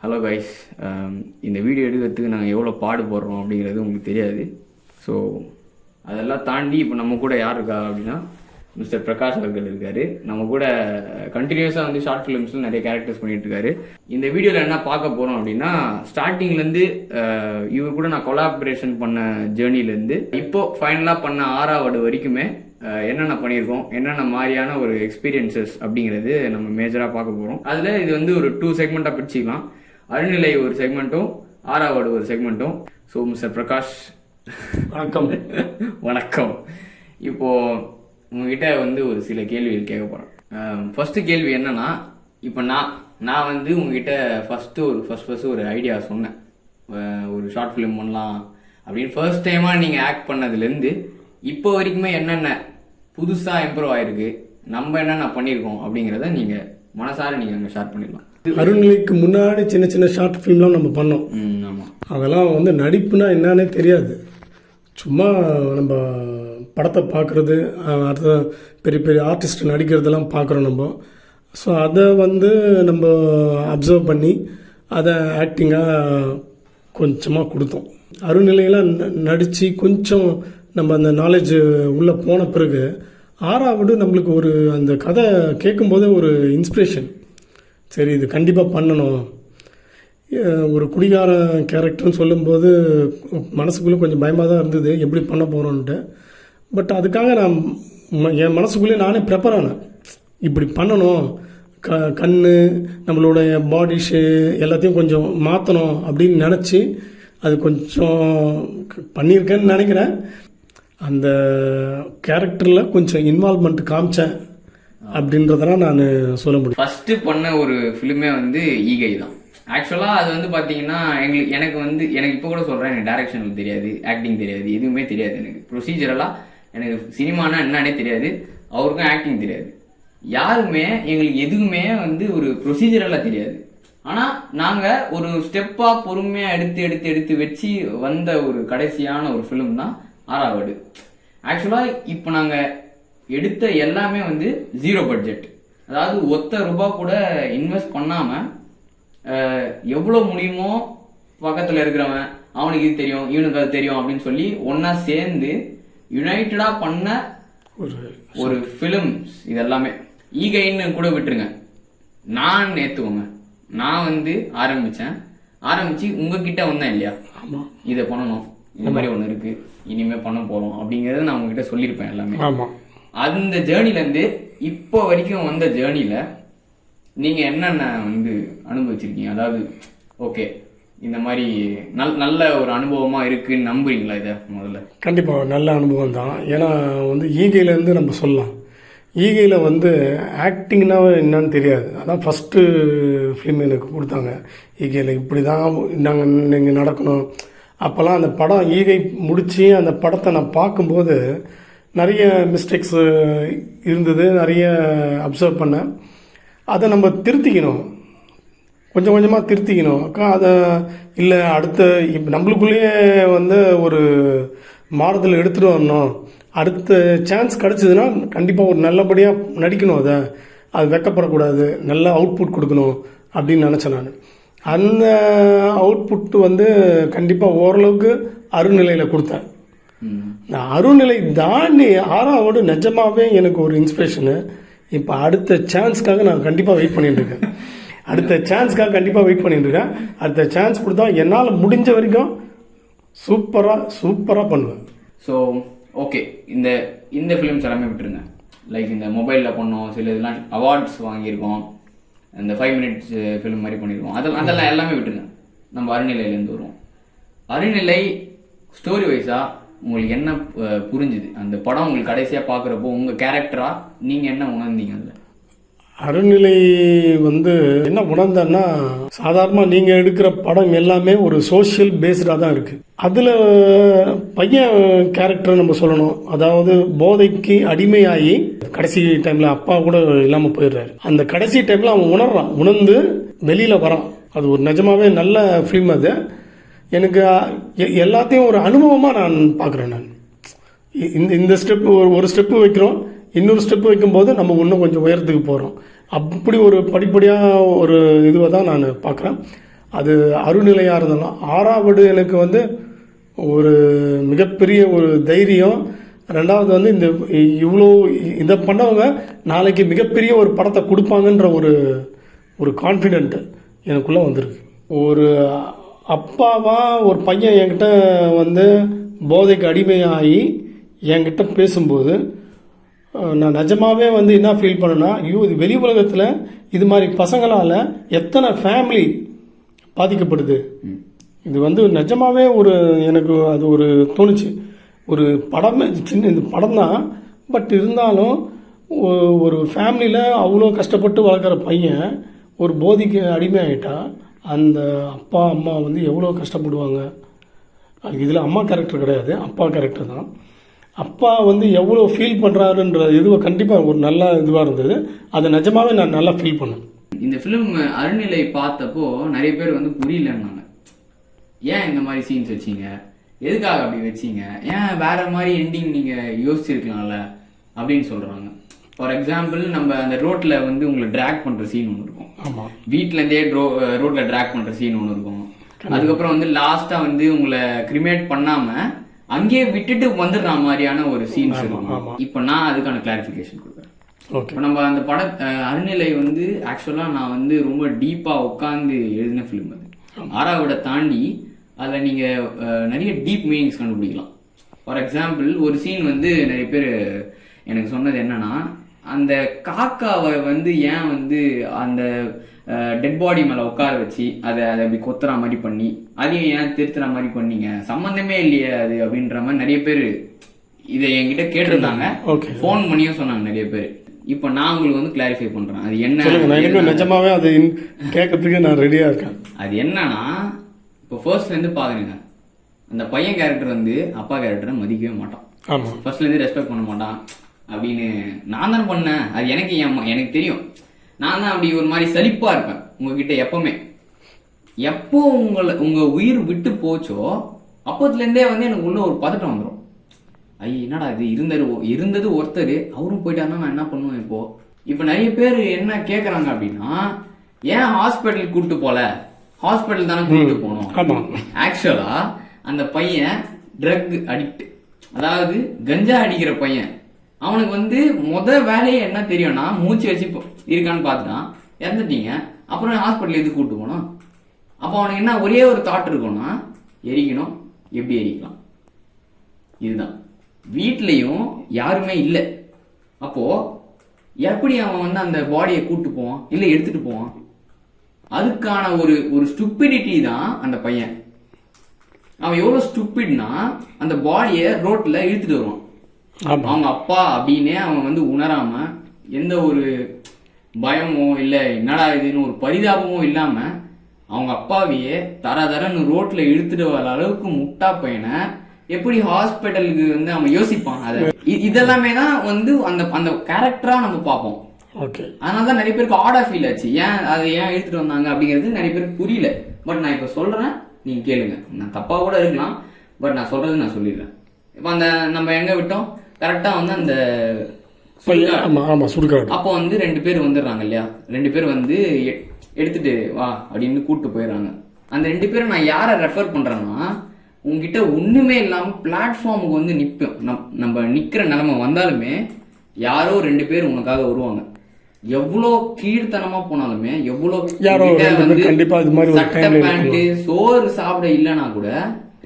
Hello guys, இந்த video எடுக்கிறதுக்கு நாங்கள் எவ்வளோ பாடுபடுறோம் அப்படிங்கிறது உங்களுக்கு தெரியாது. ஸோ அதெல்லாம் தாண்டி இப்போ நம்ம கூட யார் இருக்கா அப்படின்னா மிஸ்டர் பிரகாஷ் அவர்கள் இருக்கார். நம்ம கூட கண்டினியூஸாக வந்து ஷார்ட் ஃபிலிம்ஸில் நிறைய கேரக்டர்ஸ் பண்ணிட்டு இருக்காரு. இந்த வீடியோவில் என்ன பார்க்க போகிறோம் அப்படின்னா, ஸ்டார்டிங்லேருந்து இவர் கூட நான் கொலாபரேஷன் பண்ண ஜேர்னிலேருந்து இப்போ ஃபைனலாக பண்ண 6வது வரைக்குமே என்னென்ன பண்ணியிருக்கோம், என்னென்ன மாதிரியான ஒரு எக்ஸ்பீரியன்சஸ் அப்படிங்கிறது நம்ம மேஜராக பார்க்க போகிறோம். அதில் இது வந்து ஒரு 2 செக்மெண்ட்டாக பிடிச்சிக்கலாம். அருநிலை ஒரு செக்மெண்ட்டும் 6வது ஒரு செக்மெண்ட்டும். ஸோ மிஸ்டர் பிரகாஷ், வணக்கம். வணக்கம். இப்போ உங்ககிட்ட வந்து ஒரு சில கேள்விகள் கேட்க போகிறேன். ஃபர்ஸ்ட் கேள்வி என்னன்னா, இப்போ நான் வந்து உங்ககிட்ட ஃபர்ஸ்ட் ஒரு ஐடியா சொன்னேன், ஒரு ஷார்ட் ஃபிலிம் பண்ணலாம் அப்படின்னு. ஃபர்ஸ்ட் டைமாக நீங்கள் ஆக்ட் பண்ணதுலேருந்து இப்போ வரைக்குமே என்னென்ன புதுசாக இம்ப்ரூவ் ஆயிருக்கு, நம்ம என்னென்ன பண்ணியிருக்கோம் அப்படிங்கிறத நீங்கள் மனசார நீங்கள் அங்கே ஷேர் பண்ணிடலாம். அருண்நிலைக்கு முன்னாடி சின்ன சின்ன ஷார்ட் ஃபிலிம்லாம் நம்ம பண்ணோம். ஆமாம், அதெல்லாம் வந்து நடிப்புனா என்னன்னே தெரியாது. சும்மா நம்ம படத்தை பார்க்குறது, அடுத்த பெரிய பெரிய ஆர்டிஸ்ட் நடிக்கிறதெல்லாம் பார்க்குறோம் நம்ம. ஸோ அதை வந்து நம்ம அப்சர்வ் பண்ணி அதை ஆக்டிங்காக கொஞ்சமாக கொடுத்தோம். அருண்நிலையெல்லாம் நடித்து கொஞ்சம் நம்ம அந்த நாலேஜ் உள்ளே போன பிறகு 6வது நம்மளுக்கு ஒரு அந்த கதை கேட்கும்போதே ஒரு இன்ஸ்பிரேஷன். சரி, இது கண்டிப்பாக பண்ணணும். ஒரு குடிகார கேரக்டர்னு சொல்லும்போது மனசுக்குள்ளே கொஞ்சம் பயமாக தான் இருந்தது, எப்படி பண்ண போகிறோன்ட்டு. பட் அதுக்காக நான் என் மனசுக்குள்ளே நானே ப்ரிப்பேர் ஆனேன். இப்படி பண்ணணும், கண் நம்மளுடைய பாடி எல்லாத்தையும் கொஞ்சம் மாற்றணும் அப்படின்னு நினச்சி அது கொஞ்சம் பண்ணியிருக்கேன்னு நினைக்கிறேன். அந்த கேரக்டரில் கொஞ்சம் இன்வால்மெண்ட் காமிச்சேன் அப்படின்றதெல்லாம் நான் சொல்ல முடியும். ஃபர்ஸ்ட் பண்ண ஒரு ஃபிலிமே வந்து ஈகை தான். ஆக்சுவலாக அது வந்து பார்த்தீங்கன்னா எனக்கு இப்போ கூட சொல்கிறேன், எனக்கு டைரக்ஷன் தெரியாது, ஆக்டிங் தெரியாது, எதுவுமே தெரியாது. எனக்கு ப்ரொசீஜரெல்லாம் எனக்கு சினிமானா என்னன்னே தெரியாது, அவருக்கும் ஆக்டிங் தெரியாது. யாருமே எங்களுக்கு எதுவுமே வந்து ஒரு ப்ரொசீஜரெல்லாம் தெரியாது. ஆனால் நாங்கள் ஒரு ஸ்டெப்பாக பொறுமையாக எடுத்து வச்சு வந்த ஒரு கடைசியான ஒரு ஃபிலிம் தான் 6வது. ஆக்சுவலாக இப்போ நாங்கள் எடுத்த எல்லாமே வந்து 0 பட்ஜெட். அதாவது ஒத்த ரூபா கூட இன்வெஸ்ட் பண்ணாமல் எவ்வளோ முடியுமோ பக்கத்தில் இருக்கிறவன் அவனுக்கு இது தெரியும், இவனுக்கு அது தெரியும் அப்படின்னு சொல்லி ஒன்றா சேர்ந்து யுனைட்டடாக பண்ண ஒரு ஃபிலிம்ஸ். இது எல்லாமே ஈகைன்னு கூட விட்டுருங்க, நான் ஏற்றுக்கோங்க. நான் வந்து ஆரம்பிச்சு உங்ககிட்ட வந்தேன் இல்லையா, இதை பண்ணணும், இந்த மாதிரி ஒன்று இருக்கு, இனிமே பண்ண போறோம் அப்படிங்கறத நான் உங்ககிட்ட சொல்லியிருப்பேன் எல்லாமே. அந்த ஜேர்னிலேருந்து இப்போ வரைக்கும் வந்த ஜேர்னில நீங்க என்னென்ன வந்து அனுபவிச்சிருக்கீங்க? அதாவது ஓகே, இந்த மாதிரி நல்ல ஒரு அனுபவமா இருக்குன்னு நம்புறீங்களா? இதை முதல்ல கண்டிப்பாக நல்ல அனுபவம் தான். ஏன்னா வந்து ஈகையிலேருந்து நம்ம சொல்லலாம். ஈகையில் வந்து ஆக்டிங்னா என்னன்னு தெரியாது. அதான் ஃபஸ்ட்டு ஃபிலிம் எனக்கு கொடுத்தாங்க. ஈகையில் இப்படி தான் நீங்கள் நடக்கணும். அப்போல்லாம் அந்த படம் ஈகை முடித்து அந்த படத்தை நான் பார்க்கும்போது நிறைய மிஸ்டேக்ஸு இருந்தது, நிறைய அப்சர்வ் பண்ணேன். அதை நம்ம திருத்திக்கணும், கொஞ்சம் கொஞ்சமாக திருத்திக்கணும். அதை இல்லை அடுத்த இப்போ நம்மளுக்குள்ளேயே வந்து ஒரு மாறுதல் எடுத்துகிட்டு வரணும். அடுத்த சான்ஸ் கிடச்சிதுன்னா கண்டிப்பாக ஒரு நல்லபடியாக நடிக்கணும். அது வெக்கப்படக்கூடாது, நல்ல அவுட்புட் கொடுக்கணும் அப்படின்னு நினச்சேன் நான். அந்த அவுட்புட் வந்து கண்டிப்பாக ஓரளவுக்கு அருண்நிலையில் கொடுத்தேன். இந்த அருண்நிலை தாண்டி 6வது நிஜமாகவே எனக்கு ஒரு இன்ஸ்பிரேஷனு. இப்போ அடுத்த சான்ஸ்க்காக நான் கண்டிப்பாக வெயிட் பண்ணிட்டு இருக்கேன். அடுத்த சான்ஸ் கொடுத்தா என்னால் முடிஞ்ச வரைக்கும் சூப்பராக பண்ணுவேன். ஸோ ஓகே, இந்த ஃபிலிம்ஸ் எல்லாமே விட்டுருங்க. லைக் இந்த மொபைலில் பண்ணோம், சில இதெல்லாம் அவார்ட்ஸ் வாங்கியிருக்கோம், இந்த 5 மினிட்ஸ் ஃபிலிம் மாதிரி பண்ணியிருக்கோம், அதெல்லாம் எல்லாமே விட்டுருங்க. நம்ம அருநிலையிலேருந்து வருவோம். அருநிலை ஸ்டோரி வைஸாக உங்களுக்கு என்ன புரிஞ்சுது? அந்த படம் உங்களுக்கு கடைசியாக பார்க்குறப்போ உங்கள் கேரக்டராக நீங்கள் என்ன உணர்ந்தீங்க? அதில் அருண்நிலை வந்து என்ன உணர்ந்தேன்னா, சாதாரணமாக நீங்கள் எடுக்கிற படம் எல்லாமே ஒரு சோஷியல் பேஸ்டாக தான் இருக்குது. அதில் பையன் கேரக்டர் நம்ம சொல்லணும். அதாவது போதைக்கு அடிமையாகி கடைசி டைமில் அப்பா கூட இல்லாமல் போயிடுறாரு. அந்த கடைசி டைமில் அவன் உணர்ந்து வெளியில் வரான். அது ஒரு நிஜமாவே நல்ல ஃபிலிம். அது எனக்கு எல்லாத்தையும் ஒரு அனுபவமாக நான் பார்க்குறேன். நான் இந்த ஸ்டெப் ஒரு ஸ்டெப்பு வைக்கிறோம், இன்னொரு ஸ்டெப் வைக்கும்போது நம்ம இன்னும் கொஞ்சம் உயரத்துக்கு போகிறோம். அப்படி ஒரு படிப்படியாக ஒரு இதுவை தான் நான் பார்க்குறேன். அது அருநிலையாக இருந்தாலும் 6வது எனக்கு வந்து ஒரு மிகப்பெரிய ஒரு தைரியம். 2வது வந்து இவ்வளோ இதை பண்ணவங்க நாளைக்கு மிகப்பெரிய ஒரு படத்தை கொடுப்பாங்கன்ற ஒரு கான்ஃபிடென்ட் எனக்குள்ளே வந்திருக்கு. ஒரு அப்பாவா ஒரு பையன் என்கிட்ட வந்து போதைக்கு அடிமையாகி என்கிட்ட பேசும்போது நான் நிஜமாவே வந்து என்ன ஃபீல் பண்ணேன்னா, ஐயோ இது வெளி உலகத்தில் இது மாதிரி பசங்களால் எத்தனை ஃபேமிலி பாதிக்கப்படுது. இது வந்து நிஜமாவே எனக்கு அது தோணுச்சு. ஒரு படமே சின்ன இந்த படம் தான், பட் இருந்தாலும் ஒரு ஃபேமிலியில் அவ்வளோ கஷ்டப்பட்டு வளர்க்குற பையன் ஒரு போதைக்கு அடிமையாயிட்டா அந்த அப்பா அம்மா வந்து எவ்வளோ கஷ்டப்படுவாங்க. இதில் அம்மா கேரக்டர் கிடையாது, அப்பா கேரக்டர் தான். அப்பா வந்து எவ்வளோ ஃபீல் பண்ணுறாருன்ற இதுவை கண்டிப்பாக ஒரு நல்ல இதுவாக இருந்தது. அதை நிஜமாவே நான் நல்லா ஃபீல் பண்ணேன். இந்த ஃபிலிம் அருண்நிலை பார்த்தப்போ நிறைய பேர் வந்து புரியலன்னாங்க. ஏன் இந்த மாதிரி சீன்ஸ் வச்சீங்க, எதுக்காக அப்படி வச்சீங்க, ஏன் வேற மாதிரி எண்டிங் நீங்க யோசிச்சிருக்கலாம்ல அப்படின்னு சொல்றாங்க. ஃபார் எக்ஸாம்பிள், நம்ம அந்த ரோட்ல வந்து உங்களை டிராக் பண்ற சீன் ஒன்று இருக்கும். வீட்ல இருந்தே ரோட்ல டிராக் பண்ற சீன் ஒன்று இருக்கும். அதுக்கப்புறம் வந்து லாஸ்டா வந்து உங்களை கிரிமேட் பண்ணாம அங்கேயே விட்டுட்டு வந்துடுற மாதிரியான ஒரு சீன்ஸ் இருக்கும். இப்போ நான் அதுக்கான கிளாரிபிகேஷன் கொடுக்குறேன். இப்போ நம்ம அந்த அருநிலை வந்து ஆக்சுவலா நான் வந்து ரொம்ப டீப்பா உட்காந்து எழுதின ஃபிலிம். அது 6வது தாண்டி அதில் நீங்கள் நிறைய டீப் மீனிங்ஸ் கண்டுபிடிக்கலாம். ஃபார் எக்ஸாம்பிள், ஒரு சீன் வந்து நிறைய பேர் எனக்கு சொன்னது என்னன்னா, அந்த காக்காவை வந்து ஏன் வந்து அந்த டெட் பாடி மேலே உட்கார வச்சு அதை அப்படி கொத்துற மாதிரி பண்ணி அதையும் ஏன் திருத்துற மாதிரி பண்ணீங்க, சம்மந்தமே இல்லையே அது அப்படின்ற மாதிரி நிறைய பேர் இதை என்கிட்ட கேட்டிருந்தாங்க. ஃபோன் பண்ணியும் சொன்னாங்க நிறைய பேர். இப்போ நான் உங்களுக்கு வந்து கிளாரிஃபை பண்றேன் அது என்ன. நிஜமாவே அது கேட்கறதுக்கு நான் ரெடியா இருக்கேன். அது என்னன்னா, இப்போ ஃபர்ஸ்ட்லேருந்து பாருங்க, அந்த பையன் கேரக்டர் வந்து அப்பா கேரக்டரை மதிக்கவே மாட்டான். ஃபர்ஸ்ட்லேருந்து ரெஸ்பெக்ட் பண்ண மாட்டான் அப்படின்னு நான் தானே பண்ணேன். அது எனக்கு தெரியும். நான் தான் அப்படி ஒரு மாதிரி சலிப்பா இருப்பேன் உங்ககிட்ட எப்பவுமே. எப்போ உங்க உயிர் விட்டு போச்சோ அப்போதுலேருந்தே வந்து எனக்கு உள்ள ஒரு பதட்டம் வந்துடும். என்னடா இது இருந்தது ஒருத்தர், அவரும் போயிட்டாருன்னா நான் என்ன பண்ணுவேன். இப்போ நிறைய பேர் என்ன கேட்குறாங்க அப்படின்னா, ஏன் ஹாஸ்பிட்டலுக்கு கூப்பிட்டு போல, ஹாஸ்பிட்டல் தானே கூப்பிட்டு போனோம். ஆக்சுவலா அந்த பையன் ட்ரக் அடிக்ட், அதாவது கஞ்சா அடிக்கிற பையன். அவனுக்கு வந்து வேலையே என்ன தெரியும்னா, மூச்சு வச்சு இருக்கான்னு பார்த்துட்டான், இறந்துட்டீங்க, அப்புறம் ஹாஸ்பிட்டல் எதுக்கு கூப்பிட்டு போனோம். அப்போ அவனுக்கு என்ன ஒரே ஒரு தாட் இருக்கும்னா, எரிக்கணும், எப்படி எரிக்கலாம். இதுதான். வீட்லயும் யாருமே இல்லை. அப்போ எப்படி அவன் வந்து அந்த பாடியை கூட்டு போவான், இல்லை எடுத்துட்டு போவான். அதுக்கான ஒரு ஸ்டூபிடிட்டி தான் அந்த பையன். அவன் எவ்வளவு ஸ்டூபிட்னா, அந்த பாடியை ரோட்ல இழுத்துட்டு வருவான். அவங்க அப்பா அப்படின்னே அவன் வந்து உணராம, எந்த ஒரு பயமோ இல்லை என்னடா இதுன்னு ஒரு பரிதாபமோ இல்லாம அவங்க அப்பாவையே தரன்னு ரோட்ல இழுத்துட்டு வர அளவுக்கு முட்டா பையனை எப்படி ஹாஸ்பிட்டலுக்கு வந்து அவன் யோசிப்பான். இதெல்லாமே தான் வந்து அந்த கேரக்டரா நம்ம பார்ப்போம். அதனாலதான் நிறைய பேருக்கு ஆடா ஃபீல் ஆச்சு, அதை ஏன் எடுத்துட்டு வந்தாங்க அப்படிங்கிறது நிறைய பேருக்கு புரியல. பட் நான் இப்ப சொல்றேன், நீங்க கேளுங்க. நான் தப்பா கூட இருக்கலாம், பட் நான் சொல்றது நான் சொல்லிடுறேன். இப்ப அந்த நம்ம எங்க விட்டோம், கரெக்டா வந்து அந்த சுடுகாடு. அப்போ வந்து 2 பேர் வந்துடுறாங்க இல்லையா, 2 பேர் வந்து எடுத்துட்டு வா அப்படின்னு கூப்பிட்டு போயிடுறாங்க. அந்த 2 பேரும் நான் யாரை ரெஃபர் பண்றேன்னா, உங்ககிட்ட ஒண்ணுமே இல்லாம பிளாட்ஃபார்முக்கு வந்து நம்ம நிக்கிற நிலைமை வந்தாலுமே யாரோ 2 பேர் உனக்காக வருவாங்க. எவ்வளோ கீழ்த்தனமா போனாலுமே, எவ்வளோ சட்டை பேண்ட் சோறு சாப்பிட இல்லைன்னா கூட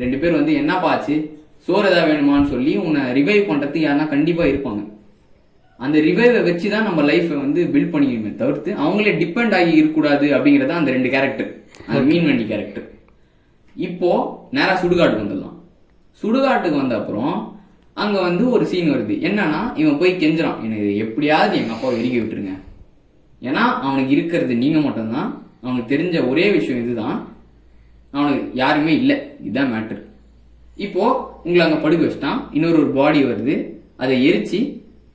2 பேர் வந்து என்னப்பா ஆச்சு, சோறு ஏதாவது வேணுமான்னு சொல்லி உன்னை ரிவைவ் பண்றதுக்கு யாருன்னா கண்டிப்பா இருப்பாங்க. அந்த ரிவைவை வச்சுதான் நம்ம லைஃபை வந்து பில்ட் பண்ணிக்கணுமே தவிர்த்து அவங்களே டிபெண்ட் ஆகி இருக்கக்கூடாது அப்படிங்கறத அந்த 2 கேரக்டர், அந்த மீன் வண்டி கேரக்டர். இப்போ நேரா சுடுகாட்டுக்கு வந்துடலாம். சுடுகாட்டுக்கு வந்த அப்புறம் அங்க வந்து ஒரு சீன் வருது. என்னன்னா, இவன் போய் கெஞ்சுறான், எனக்கு எப்படியாவது எங்க அப்பாவை எரிக்க விட்டுருங்க, ஏன்னா அவனுக்கு இருக்கிறது நீங்க மட்டும்தான், அவனுக்கு தெரிஞ்ச ஒரே விஷயம் இதுதான், அவனுக்கு யாருமே இல்லை, இதுதான் மேட்டர். இப்போ உங்களை அங்க படுக்க வச்சுட்டான், இன்னொரு பாடி வருது, அதை எரிச்சு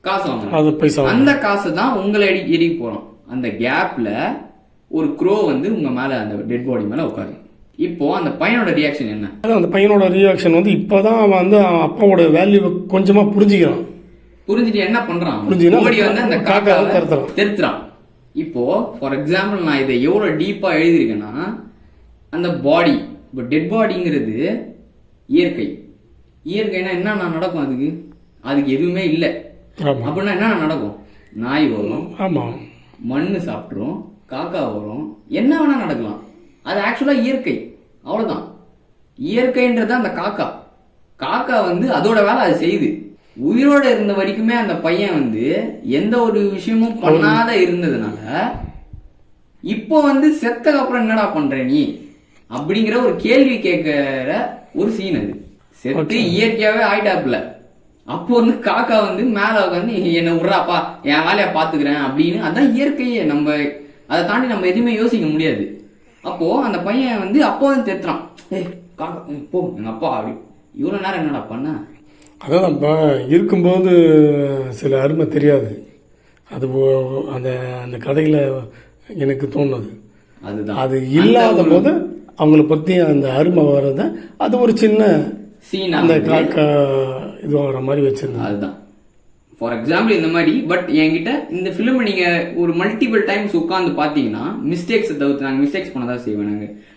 காசு வாங்க, அந்த காசு தான் உங்களை எரிக்க போறோம். அந்த கேப்ல ஒரு க்ரோ வந்து உங்க மேல அந்த டெட் பாடி மேல உட்காரு. இப்போ அந்த பையனோட ரியாக்ஷன் என்ன? அந்த பையனோட ரியாக்ஷன் வந்து இப்பதான் அவன் வந்து அப்பாவோட வேல்யூ கொஞ்சமா புரிஞ்சுக்கிறான். புரிஞ்சுட்டு என்ன பண்றான், ஓடி வந்து அந்த காக்காவை தெருத்துறான். இப்போ ஃபார் எக்ஸாம்பிள் நான் இதை எவ்வளவு டீப்பா எழுதியிருக்கேன்னா, அந்த பாடி. இப்போ டெட் பாடிங்கிறது இயற்கை. இயற்கைனா என்ன நடக்கும்? அதுக்கு எதுவுமே இல்லை அப்படின்னா என்ன நடக்கும்? நாய் வரும், ஆமாம், மண் சாப்பிட்ரும், காக்கா வரும், என்ன வேணா நடக்கலாம். அது ஆக்சுவலா இயற்கை, அவ்வளவுதான். இயற்கைன்றது அந்த காக்கா. காக்கா வந்து அதோட வேலை அது செய்யுது. உயிரோட இருந்த வரைக்குமே அந்த பையன் வந்து எந்த ஒரு விஷயமும் பண்ணாத இருந்ததுனால இப்போ வந்து செத்தக்கு அப்புறம் என்னடா பண்ற நீ அப்படிங்கிற ஒரு கேள்வி கேட்கிற ஒரு சீன் அது. செத்து இயற்கையாவே ஆயிட்டாப்புல. அப்போ வந்து காக்கா வந்து மேல உட்காந்து என்ன விட்றாப்பா, என் வேலையை பாத்துக்கிறேன் அப்படின்னு. அதான் இயற்கையே. நம்ம அதை தாண்டி நம்ம எதுவுமே யோசிக்க முடியாது. அப்போ அந்த பையன் வந்து அப்போ வந்து தெத்துறான், காக்கா போ எங்க அப்பா அப்படி. இவ்வளவு நேரம் என்னடா பண்ண? அதான் இப்போ இருக்கும்போது சில அருமை தெரியாது. அது அந்த அந்த கதையில் எனக்கு தோணுது. அதுதான், அது இல்லாத போது அவங்கள பற்றி அந்த அருமை வர்றத அது ஒரு சின்ன சீன் அந்த காக்கா இது வர மாதிரி வச்சிருந்தேன். அதுதான் ஃபார் எக்ஸாம்பிள் இந்த மாதிரி. பட் என்கிட்ட இந்த ஃபிலிமை நீங்க ஒரு மல்டிபிள் டைம்ஸ் உட்காந்து பார்த்தீங்கன்னா மிஸ்டேக்ஸை தவிர்த்து, நாங்கள் மிஸ்டேக்ஸ் பண்ணதான் செய்வேன்.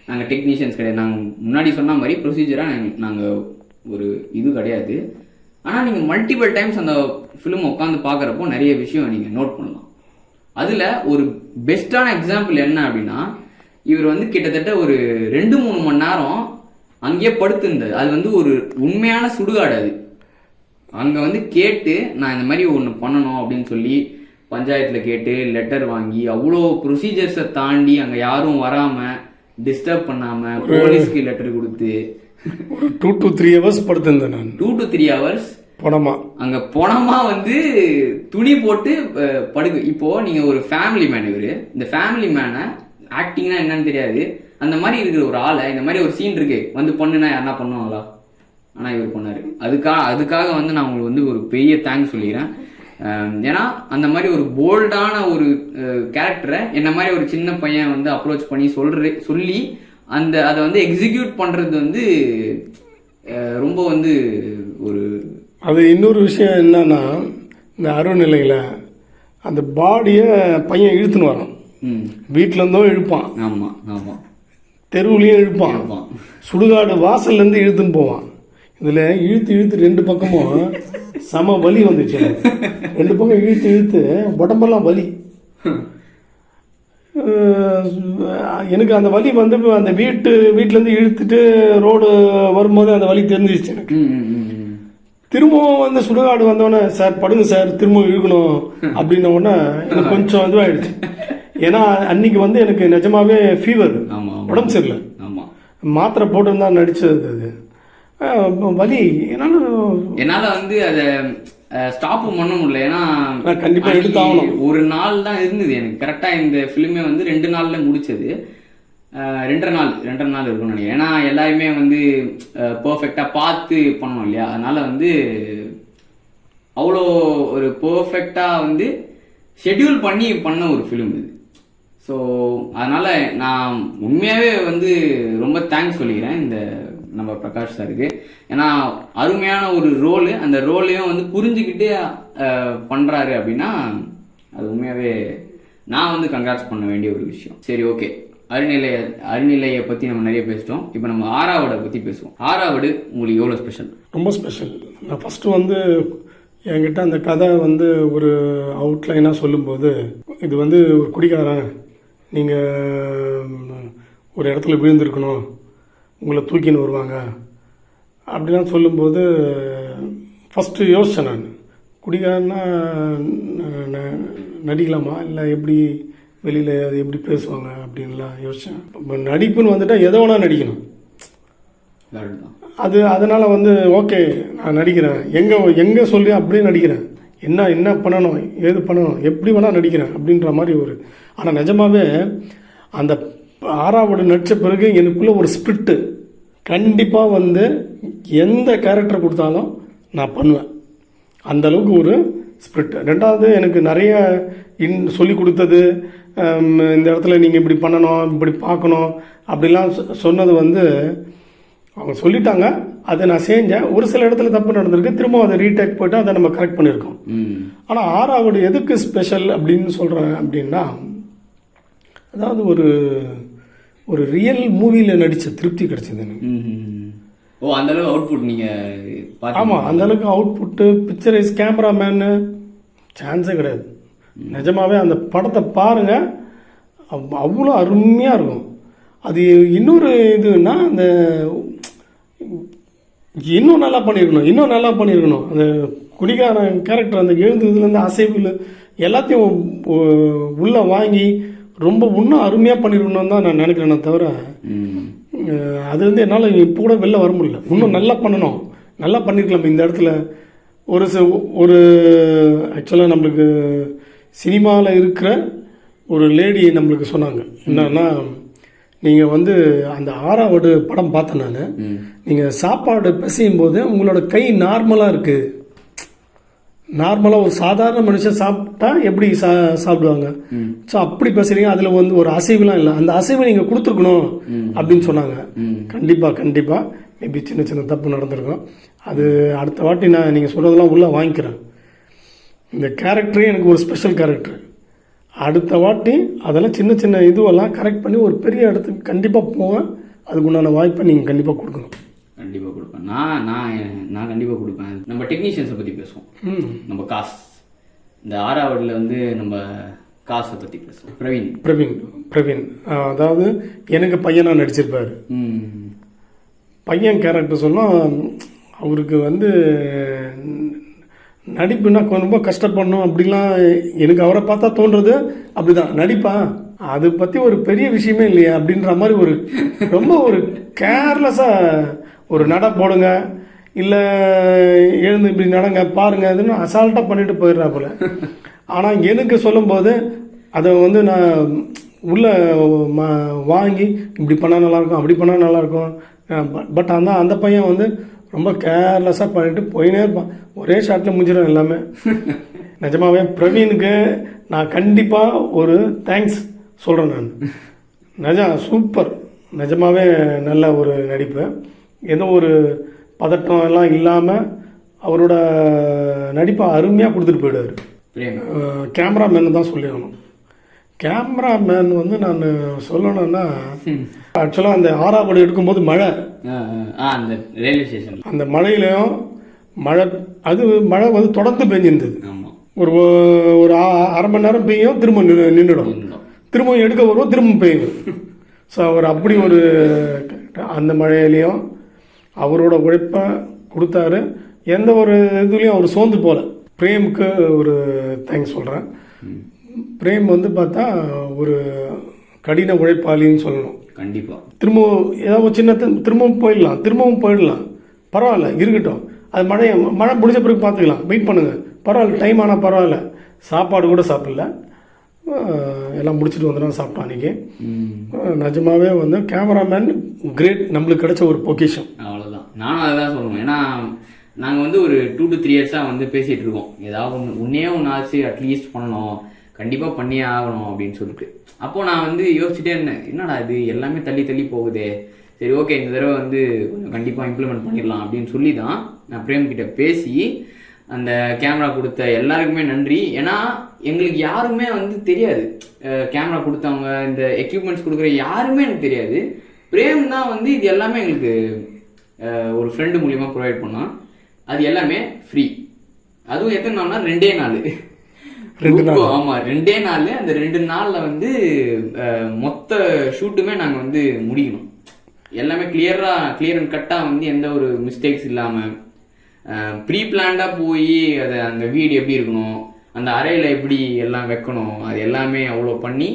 நாங்கள் டெக்னீஷியன்ஸ் கிடையாது. நாங்கள் முன்னாடி சொன்ன மாதிரி ப்ரொசீஜராக நாங்கள் ஒரு இது கிடையாது. ஆனால் நீங்கள் மல்டிபிள் டைம்ஸ் அந்த ஃபிலிம் உட்காந்து பார்க்குறப்போ நிறைய விஷயம் நீங்கள் நோட் பண்ணலாம். அதில் ஒரு பெஸ்டான எக்ஸாம்பிள் என்ன அப்படின்னா, இவர் வந்து கிட்டத்தட்ட ஒரு 2-3 மணி நேரம் அங்கேயே படுத்திருந்தது. அது வந்து ஒரு உண்மையான சுடுகாடு. அது அங்கே வந்து கேட்டு நான் இந்த மாதிரி ஒன்று பண்ணணும் அப்படின்னு சொல்லி பஞ்சாயத்தில் கேட்டு லெட்டர் வாங்கி அவ்வளோ ப்ரொசீஜர்ஸை தாண்டி அங்கே யாரும் வராமல் டிஸ்டர்ப் பண்ணாமல் போலீஸ்க்கு லெட்டர் கொடுத்து ஒரு 2 to 3 hours படுத்திருந்தேன் நான். 2 to 3 hours பணமா அங்க பணமா வந்து துணி போட்டு படுக்கு. இப்போ நீங்க ஒரு ஃபேமிலி மேன். இவரு இந்த ஃபேமிலி மேனை ஆக்டிங்னா என்னன்னு தெரியாது. அந்த மாதிரி இருக்கிற ஒரு ஆளை இந்த மாதிரி ஒரு சீன் இருக்கு வந்து பண்ணுனா யாருன்னா பண்ணுவாங்களா? ஆனா இவர் பண்ணாரு. அதுக்காக வந்து நான் உங்களுக்கு வந்து ஒரு பெரிய தேங்க்ஸ் சொல்லிக்கிறேன். ஏன்னா அந்த மாதிரி ஒரு போல்டான ஒரு கேரக்டரை என்ன மாதிரி ஒரு சின்ன பையன் வந்து அப்ரோச் பண்ணி சொல்லி அதை வந்து எக்ஸிக்யூட் பண்றது வந்து ரொம்ப வந்து ஒரு அது இன்னொரு விஷயம் என்னன்னா, இந்த அருநிலையில் அந்த பாடியை பையன் இழுத்துன்னு வரான். வீட்டில இருந்தோ இழுப்பான், ஆமா ஆமா, தெருவுலையும் இழுப்பான், சுடுகாடு வாசல்ல இருந்து இழுத்துன்னு போவான். இதுல இழுத்து 2 பக்கமும் சம வலி வந்துச்சு. 2 பக்கம் இழுத்து உடம்பெல்லாம் வலி. எனக்கு அந்த வலி வந்து அந்த வீட்டிலேருந்து இழுத்துட்டு ரோடு வரும்போது அந்த வலி தெரிஞ்சிச்சு எனக்கு. திரும்பவும் வந்து சுடுகாடு வந்தோடனே சார் படுங்க சார் திரும்பவும் இழுக்கணும் அப்படின்ன உடனே எனக்கு கொஞ்சம் இதுவாகிடுச்சு. ஏன்னா அன்னைக்கு வந்து எனக்கு நிஜமாவே ஃபீவர், உடம்பு சரியில்லை, மாத்திரை போட்டுருந்தா நடிச்சது. அது வலி என்னால வந்து அதை ஸ்டாப் பண்ண முடியல. ஏன்னா கண்டிப்பா எடுத்தாகணும். ஒரு நாள் தான் இருந்தது எனக்கு கரெக்டா. இந்த ஃபிலிமே வந்து 2 நாள்ல முடிச்சது. 2.5 நாள் இருக்கும்னு நினைக்கிறேன். ஏன்னா எல்லாருமே வந்து பெர்ஃபெக்டா பார்த்து பண்ணணும் இல்லையா? அதனால வந்து அவ்வளோ ஒரு பெர்ஃபெக்டா வந்து ஷெட்யூல் பண்ணி பண்ண ஒரு ஃபிலிம் இது. ஸோ அதனால நான் உண்மையாவே வந்து ரொம்ப தேங்க்ஸ் சொல்லிக்கிறேன் இந்த நம்ம பிரகாஷ் சாருக்கு. ஏன்னா அருமையான ஒரு ரோலு. அந்த ரோலையும் வந்து புரிஞ்சுக்கிட்டு பண்றாரு அப்படின்னா அது உண்மையாவே நான் வந்து கங்க்ராட்ஸ் பண்ண வேண்டிய ஒரு விஷயம். சரி, ஓகே. அருநிலையை பத்தி நம்ம நிறைய பேசிட்டோம். இப்போ நம்ம ஆறாவடை பத்தி பேசுவோம். ஆறாவடு உங்களுக்கு எவ்வளவு ஸ்பெஷல்? ரொம்ப ஸ்பெஷல். நான் ஃபர்ஸ்ட் வந்து என்கிட்ட அந்த கதை வந்து ஒரு அவுட்லைனாக சொல்லும்போது, இது வந்து ஒரு குடிகாரன், நீங்கள் ஒரு இடத்துல விழுந்திருக்கணும், உங்களை தூக்கின்னு வருவாங்க அப்படிலாம் சொல்லும்போது ஃபஸ்ட்டு யோசித்தேன் நான், குடிகாரன்னா நடிக்கலாமா இல்லை எப்படி வெளியில் அது எப்படி பேசுவாங்க அப்படின்லாம் யோசித்தேன். இப்போ நடிப்புன்னு வந்துட்டால் எதை வேணால் நடிக்கணும். அதனால் வந்து ஓகே நான் நடிக்கிறேன், எங்கே சொல்லி அப்படியே நடிக்கிறேன், என்ன பண்ணணும், ஏது பண்ணணும், எப்படி வேணால் நடிக்கிறேன் அப்படின்ற மாதிரி ஒரு. ஆனால் நிஜமாகவே அந்த ஆறாவது நடித்த பிறகு எனக்குள்ளே ஒரு ஸ்பிரிட்டு கண்டிப்பாக வந்து எந்த கேரக்டர் கொடுத்தாலும் நான் பண்ணுவேன். அந்தளவுக்கு ஒரு ஸ்பிரிட். ரெண்டாவது எனக்கு நிறைய சொல்லி கொடுத்தது, இந்த இடத்துல நீங்கள் இப்படி பண்ணணும், இப்படி பார்க்கணும் அப்படிலாம் சொன்னது வந்து அவங்க சொல்லிட்டாங்க. அதை நான் செஞ்சேன். ஒரு சில இடத்துல தப்பு நடந்திருக்கு, திரும்ப அதை ரீடேக் போய்ட்டு அதை நம்ம கரெக்ட் பண்ணியிருக்கோம். ஆனால் ஆறாவது எதுக்கு ஸ்பெஷல் அப்படின்னு சொல்கிறேன் அப்படின்னா, அதாவது ஒரு ரியல் மூவியில் நடித்த திருப்தி கிடைச்சது எனக்கு. ஓ அந்த அளவுக்கு அவுட்புட் நீங்க ஆமாம், அந்த அளவுக்கு அவுட்புட்டு, பிக்சரைஸ், கேமராமேனு சான்ஸே கிடையாது. நிஜமாவே அந்த படத்தை பாருங்க, அவ்வளோ அருமையாக இருக்கும். அது இன்னொரு இதுன்னா அந்த இன்னும் நல்லா பண்ணியிருக்கணும். அந்த குடிகாரன் கேரக்டர் அந்த எழுதுலேருந்து அசைவில் எல்லாத்தையும் உள்ளே வாங்கி ரொம்ப இன்னும் அருமையாக பண்ணியிருக்கணும்னு தான் நான் நினைக்கிறேனே தவிர, அதுலேருந்து என்னால் இப்போ கூட வெளில வர முடியல. இன்னும் நல்லா பண்ணணும், நல்லா பண்ணியிருக்கலாம் இந்த இடத்துல. ஒரு ஆக்சுவலாக நம்மளுக்கு சினிமாவில் இருக்கிற ஒரு லேடி நம்மளுக்கு சொன்னாங்க என்னன்னா, நீங்கள் வந்து அந்த 6வது படம் பார்த்தேன் நான். நீங்கள் சாப்பாடு பிசையும் போது உங்களோட கை நார்மலாக இருக்குது. நார்மலாக ஒரு சாதாரண மனுஷன் சாப்பிட்டா எப்படி சாப்பிடுவாங்க, ஸோ அப்படி பேசுறீங்க. அதில் வந்து ஒரு அசைவுலாம் இல்லை, அந்த அசைவை நீங்கள் கொடுத்துருக்கணும் அப்படின்னு சொன்னாங்க. கண்டிப்பாக மேபி சின்ன சின்ன தப்பு நடந்திருக்கும். அது அடுத்த வாட்டி நான் நீங்கள் சொல்கிறதெல்லாம் உள்ளே வாங்கிக்கிறேன். இந்த கேரக்டரே எனக்கு ஒரு ஸ்பெஷல் கேரக்டர். அடுத்த வாட்டி அதெல்லாம் சின்ன சின்ன இதுவெல்லாம் கரெக்ட் பண்ணி ஒரு பெரிய இடத்துக்கு கண்டிப்பாக போவேன். அதுக்கு உண்டான வாய்ப்பை நீங்கள் கண்டிப்பாக கொடுக்கணும். கண்டிப்பாக கொடுப்பேன். நான் கண்டிப்பாக கொடுப்பேன். நம்ம டெக்னீஷியன்ஸை பற்றி பேசுவோம். நம்ம காஸ் இந்த 6வதுல வந்து நம்ம காசை பற்றி பேசுவோம். பிரவீன் அதாவது எனக்கு பையனாக நடிச்சிருப்பாரு. பையன் கேரக்டர் சொன்னால் அவருக்கு வந்து நடிப்புனா ரொம்ப கஷ்டப்படணும் அப்படிலாம் எனக்கு அவரை பார்த்தா தோன்றது. அப்படிதான் நடிப்பா, அதை பற்றி ஒரு பெரிய விஷயமே இல்லையா அப்படின்ற மாதிரி ரொம்ப ஒரு கேர்லெஸ்ஸாக ஒரு நட போடுங்க, இல்லை எழுந்து இப்படி நடங்க பாருங்க, அதுன்னு அசால்ட்டாக பண்ணிட்டு போயிடுறாப்புல. ஆனால் எனக்கு சொல்லும்போது அதை வந்து நான் உள்ளே வாங்கி இப்படி பண்ணால் நல்லாயிருக்கும், அப்படி பண்ணால் நல்லாயிருக்கும். பட் அந்த பையன் வந்து ரொம்ப கேர்லெஸ்ஸாக பண்ணிட்டு போயினே இருப்பான். ஒரே ஷாட்டில் முடிஞ்சிடும் எல்லாமே. நிஜமாவே பிரவீனுக்கு நான் கண்டிப்பாக ஒரு தேங்க்ஸ் சொல்கிறேன். நான் சூப்பர், நிஜமாவே நல்ல ஒரு நடிப்பு. ஏதோ ஒரு பதட்டம் எல்லாம் இல்லாமல் அவரோட நடிப்பை அருமையாக கொடுத்துட்டு போயிடுவார். கேமராமேன் தான் சொல்லிடணும். கேமராமேன் வந்து நான் சொல்லணும்னா, ஆக்சுவலாக அந்த 6வது எடுக்கும்போது மழை, அந்த ரயில்வே ஸ்டேஷன் அந்த மழையிலையும் மழை வந்து தொடர்ந்து பெஞ்சிருந்தது. ஒரு அரை மணி நேரம் பெய்யும், திரும்ப நின்றுடும், திரும்ப எடுக்க வருவோம், திரும்ப பெய்யும். ஸோ அவர் அப்படி ஒரு அந்த மழையிலையும் அவரோட உழைப்பை கொடுத்தாரு. எந்த ஒரு இதுலேயும் அவர் சோர்ந்து போகல. பிரேமுக்கு ஒரு தேங்க்ஸ் சொல்கிறேன். பிரேம் வந்து பார்த்தா ஒரு கடின உழைப்பாளின்னு சொல்லணும். கண்டிப்பாக திரும்பவும் ஏதாவது சின்ன திரும்பவும் போயிடலாம், பரவாயில்ல இருக்கட்டும், அது மழை முடிஞ்ச பிறகு பார்த்துக்கலாம், வெயிட் பண்ணுங்கள், பரவாயில்ல, டைம் ஆனால் பரவாயில்ல. சாப்பாடு கூட சாப்பிடல, எல்லாம் முடிச்சுட்டு வந்துடும் சாப்பிட்டோம் அன்றைக்கி. நிஜமாவே வந்து கேமராமேன் கிரேட், நம்மளுக்கு கிடைச்ச ஒரு பொக்கிஷன். அவ்வளோதான், நானும் அதை தான் சொல்லணும். ஏன்னா நாங்கள் வந்து ஒரு 2 to 3 இயர்ஸாக வந்து பேசிகிட்டு இருக்கோம், ஏதாவது ஒன்று ஆச்சு அட்லீஸ்ட் பண்ணணும், கண்டிப்பாக பண்ணியே ஆகணும் அப்படின்னு சொல்லிட்டு. அப்போது நான் வந்து யோசிச்சுட்டே இருந்தேன், என்னடா இது எல்லாமே தள்ளி போகுதே, சரி ஓகே இந்த தடவை வந்து கொஞ்சம் கண்டிப்பாக இம்ப்ளிமெண்ட் பண்ணிடலாம் அப்படின்னு சொல்லி தான் நான் பிரேம்கிட்ட பேசி அந்த கேமரா கொடுத்த எல்லாருக்குமே நன்றி. ஏன்னா எங்களுக்கு யாருமே வந்து தெரியாது, கேமரா கொடுத்தவங்க இந்த எக்யூப்மெண்ட்ஸ் கொடுக்குற யாருமே எனக்கு தெரியாது. பிரேம் தான் வந்து இது எல்லாமே எங்களுக்கு ஒரு ஃப்ரெண்டு மூலியமாக ப்ரொவைட் பண்ணோம். அது எல்லாமே ஃப்ரீ. அதுவும் எத்தனை நாள்னா 2 நாள். ஆமாம் 2 நாள். அந்த 2 நாளில் வந்து மொத்த ஷூட்டுமே நாங்கள் வந்து முடிக்கணும். எல்லாமே கிளியர் அண்ட் கட்டாக வந்து எந்த ஒரு மிஸ்டேக்ஸ் இல்லாமல் ப்ரீ பிளான்டாக போய் அதை அந்த வீடு எப்படி இருக்கணும், அந்த அறையில் எப்படி எல்லாம் வைக்கணும், அது எல்லாமே அவ்வளோ பண்ணி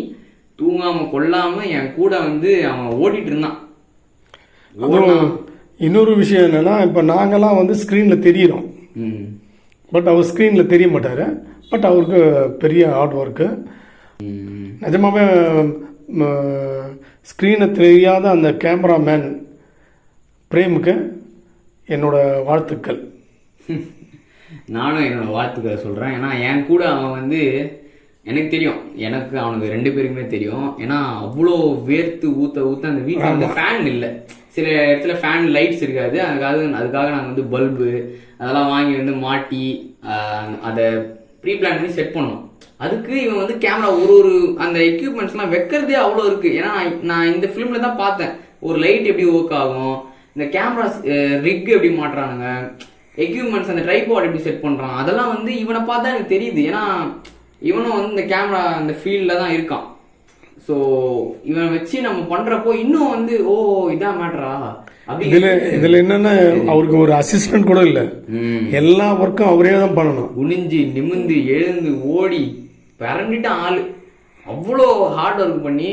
தூங்காமல் கொள்ளாமல் என் கூட வந்து அவன் ஓடிட்டு இருந்தான். இன்னொரு விஷயம் என்னன்னா, இப்போ நாங்கள்லாம் வந்து ஸ்க்ரீனில் தெரியிறோம், பட் அவர் ஸ்க்ரீனில் தெரிய மாட்டார். பட் அவருக்கு பெரிய ஹார்ட் ஒர்க்கு. நிஜமாவே ஸ்க்ரீனை தெரியாத அந்த கேமராமேன் பிரேமுக்கு என்னோட வாழ்த்துக்கள். நானும் என்னோட வாழ்த்துக்களை சொல்கிறேன். ஏன்னா என் கூட அவன் வந்து எனக்கு தெரியும், எனக்கு அவனுக்கு 2 பேருக்குமே தெரியும். ஏன்னா அவ்வளோ வேர்த்து ஊற்ற அந்த வீட்டில் அந்த ஃபேன் இல்லை, சில இடத்துல ஃபேன் லைட்ஸ் இருக்காது. அதுக்காக நாங்கள் வந்து பல்பு அதெல்லாம் வாங்கி வந்து மாட்டி அதை ப்ரீ பிளான் பண்ணி செட் பண்ணோம். அதுக்கு இவன் வந்து கேமரா ஒரு ஒரு அந்த எக்யூப்மெண்ட்ஸ்லாம் வைக்கிறதே அவ்வளோ இருக்கு. ஏன்னா நான் இந்த ஃபிலிம்ல தான் பார்த்தேன் ஒரு லைட் எப்படி ஒர்க் ஆகும், இந்த கேமரா ரிக் எப்படி மாட்டுறானுங்க, எக்யூப்மெண்ட்ஸ் அந்த ட்ரைபாட் எப்படி செட் பண்றான், அதெல்லாம் வந்து இவனை பார்த்தா எனக்கு தெரியுது. ஏன்னா இவனும் வந்து இந்த கேமரா இந்த ஃபீல்ட்ல தான் இருக்கான். ஸோ இவனை வச்சு நம்ம பண்றப்போ இன்னும் வந்து ஓ இதான் மேட்டரா அப்படி. இதுல என்னன்னா அவருக்கு ஒரு அசிஸ்டன்ட் கூட இல்லை, எல்லா ஒர்க்கும் அவரே தான் பண்ணணும். குனிஞ்சு நிமிந்து எழுந்து ஓடி பிறண்டிட்ட ஆளு அவ்வளோ ஹார்ட் ஒர்க் பண்ணி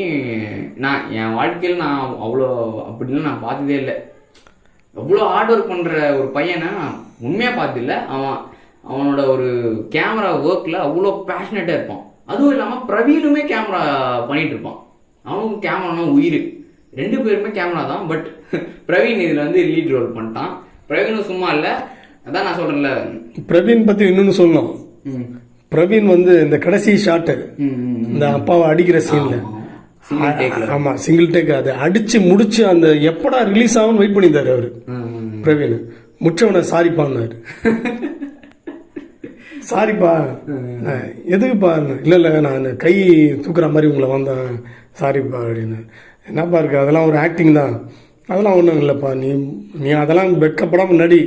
நான் என் வாழ்க்கையில் நான் அவ்வளோ அப்படிலாம் நான் பார்த்ததே இல்லை. அவ்வளோ ஹார்ட் ஒர்க் பண்ணுற ஒரு பையனை உண்மையாக பார்த்ததில்ல. அவனோட ஒரு கேமரா ஒர்க்கில் அவ்வளோ பேஷனேட்டாக இருப்பான். அதுவும் இல்லாமல் பிரவீனுமே கேமரா பண்ணிட்டு இருப்பான். அவனுக்கும் கேமரானா உயிர், 2 பேருமே கேமரா தான். பட் பிரவீன் இதில் வந்து லீட் ரோல் பண்ணிட்டான். பிரவீனும் சும்மா இல்லை, அதான் நான் சொல்கிறேன்ல. பிரவீன் பற்றி இன்னொன்று சொல்லணும். பிரவீன் வந்து இந்த கடைசி ஷாட்டு இந்த அப்பாவை அடிக்கிற சீன்ல, ஆமா சிங்கிள் டேக், அதை அடிச்சு முடிச்சு அந்த எப்படா ரிலீஸ் ஆகும்னு வெயிட் பண்ணியிருந்தாரு அவரு பிரவீன். முச்சவனை சாரிப்பான்னாரு. சாரிப்பா எதுக்குப்பா, இல்லை நான் கை தூக்குற மாதிரி உங்களை வந்தேன் சாரிப்பா அப்படின்னு. என்னப்பா இருக்கு, அதெல்லாம் ஒரு ஆக்டிங் தான், அதெல்லாம் ஒன்றும் இல்லைப்பா, நீ அதெல்லாம் வெட்கப்படாமல் நடி,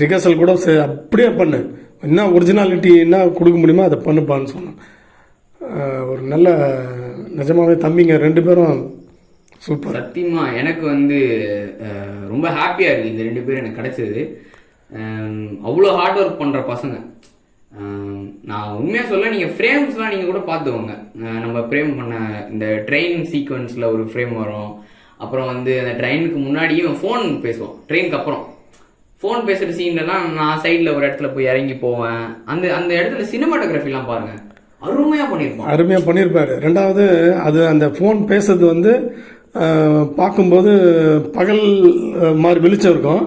ரிஹர்சல் கூட அப்படியே பண்ணு, என்ன ஒரிஜினாலிட்டி என்ன கொடுக்க முடியுமோ அதை பண்ணுப்பான்னு சொன்னேன். ஒரு நல்ல நிஜமாவே தம்பிங்க 2 பேரும் சூப்பர். சத்தியமா எனக்கு வந்து ரொம்ப ஹாப்பியாக இருக்குது இந்த 2 பேரும் எனக்கு கிடைச்சது. அவ்வளோ ஹார்ட் ஒர்க் பண்ணுற பசங்க. நான் உண்மையாக சொல்ல, நீங்கள் ஃப்ரேம்ஸ்லாம் நீங்கள் கூட பார்த்துக்கோங்க. நம்ம ஃப்ரேம் பண்ண இந்த ட்ரெயின் சீக்வன்ஸில் ஒரு ஃப்ரேம் வரும். அப்புறம் வந்து அந்த ட்ரெயினுக்கு முன்னாடியும் ஃபோன் பேசுவோம், ட்ரெயினுக்கு அப்புறம் ஃபோன் பேசுகிற சீன்லாம் நான் சைடில் ஒரு இடத்துல போய் இறங்கி போவேன். அந்த அந்த இடத்துல சினிமாட்டோகிராஃபிலாம் பாருங்கள், அருமையாக பண்ணியிருப்பாரு. ரெண்டாவது அது அந்த ஃபோன் பேசுறது வந்து பார்க்கும்போது பகல் மாதிரி வெளிச்சம் இருக்கும்,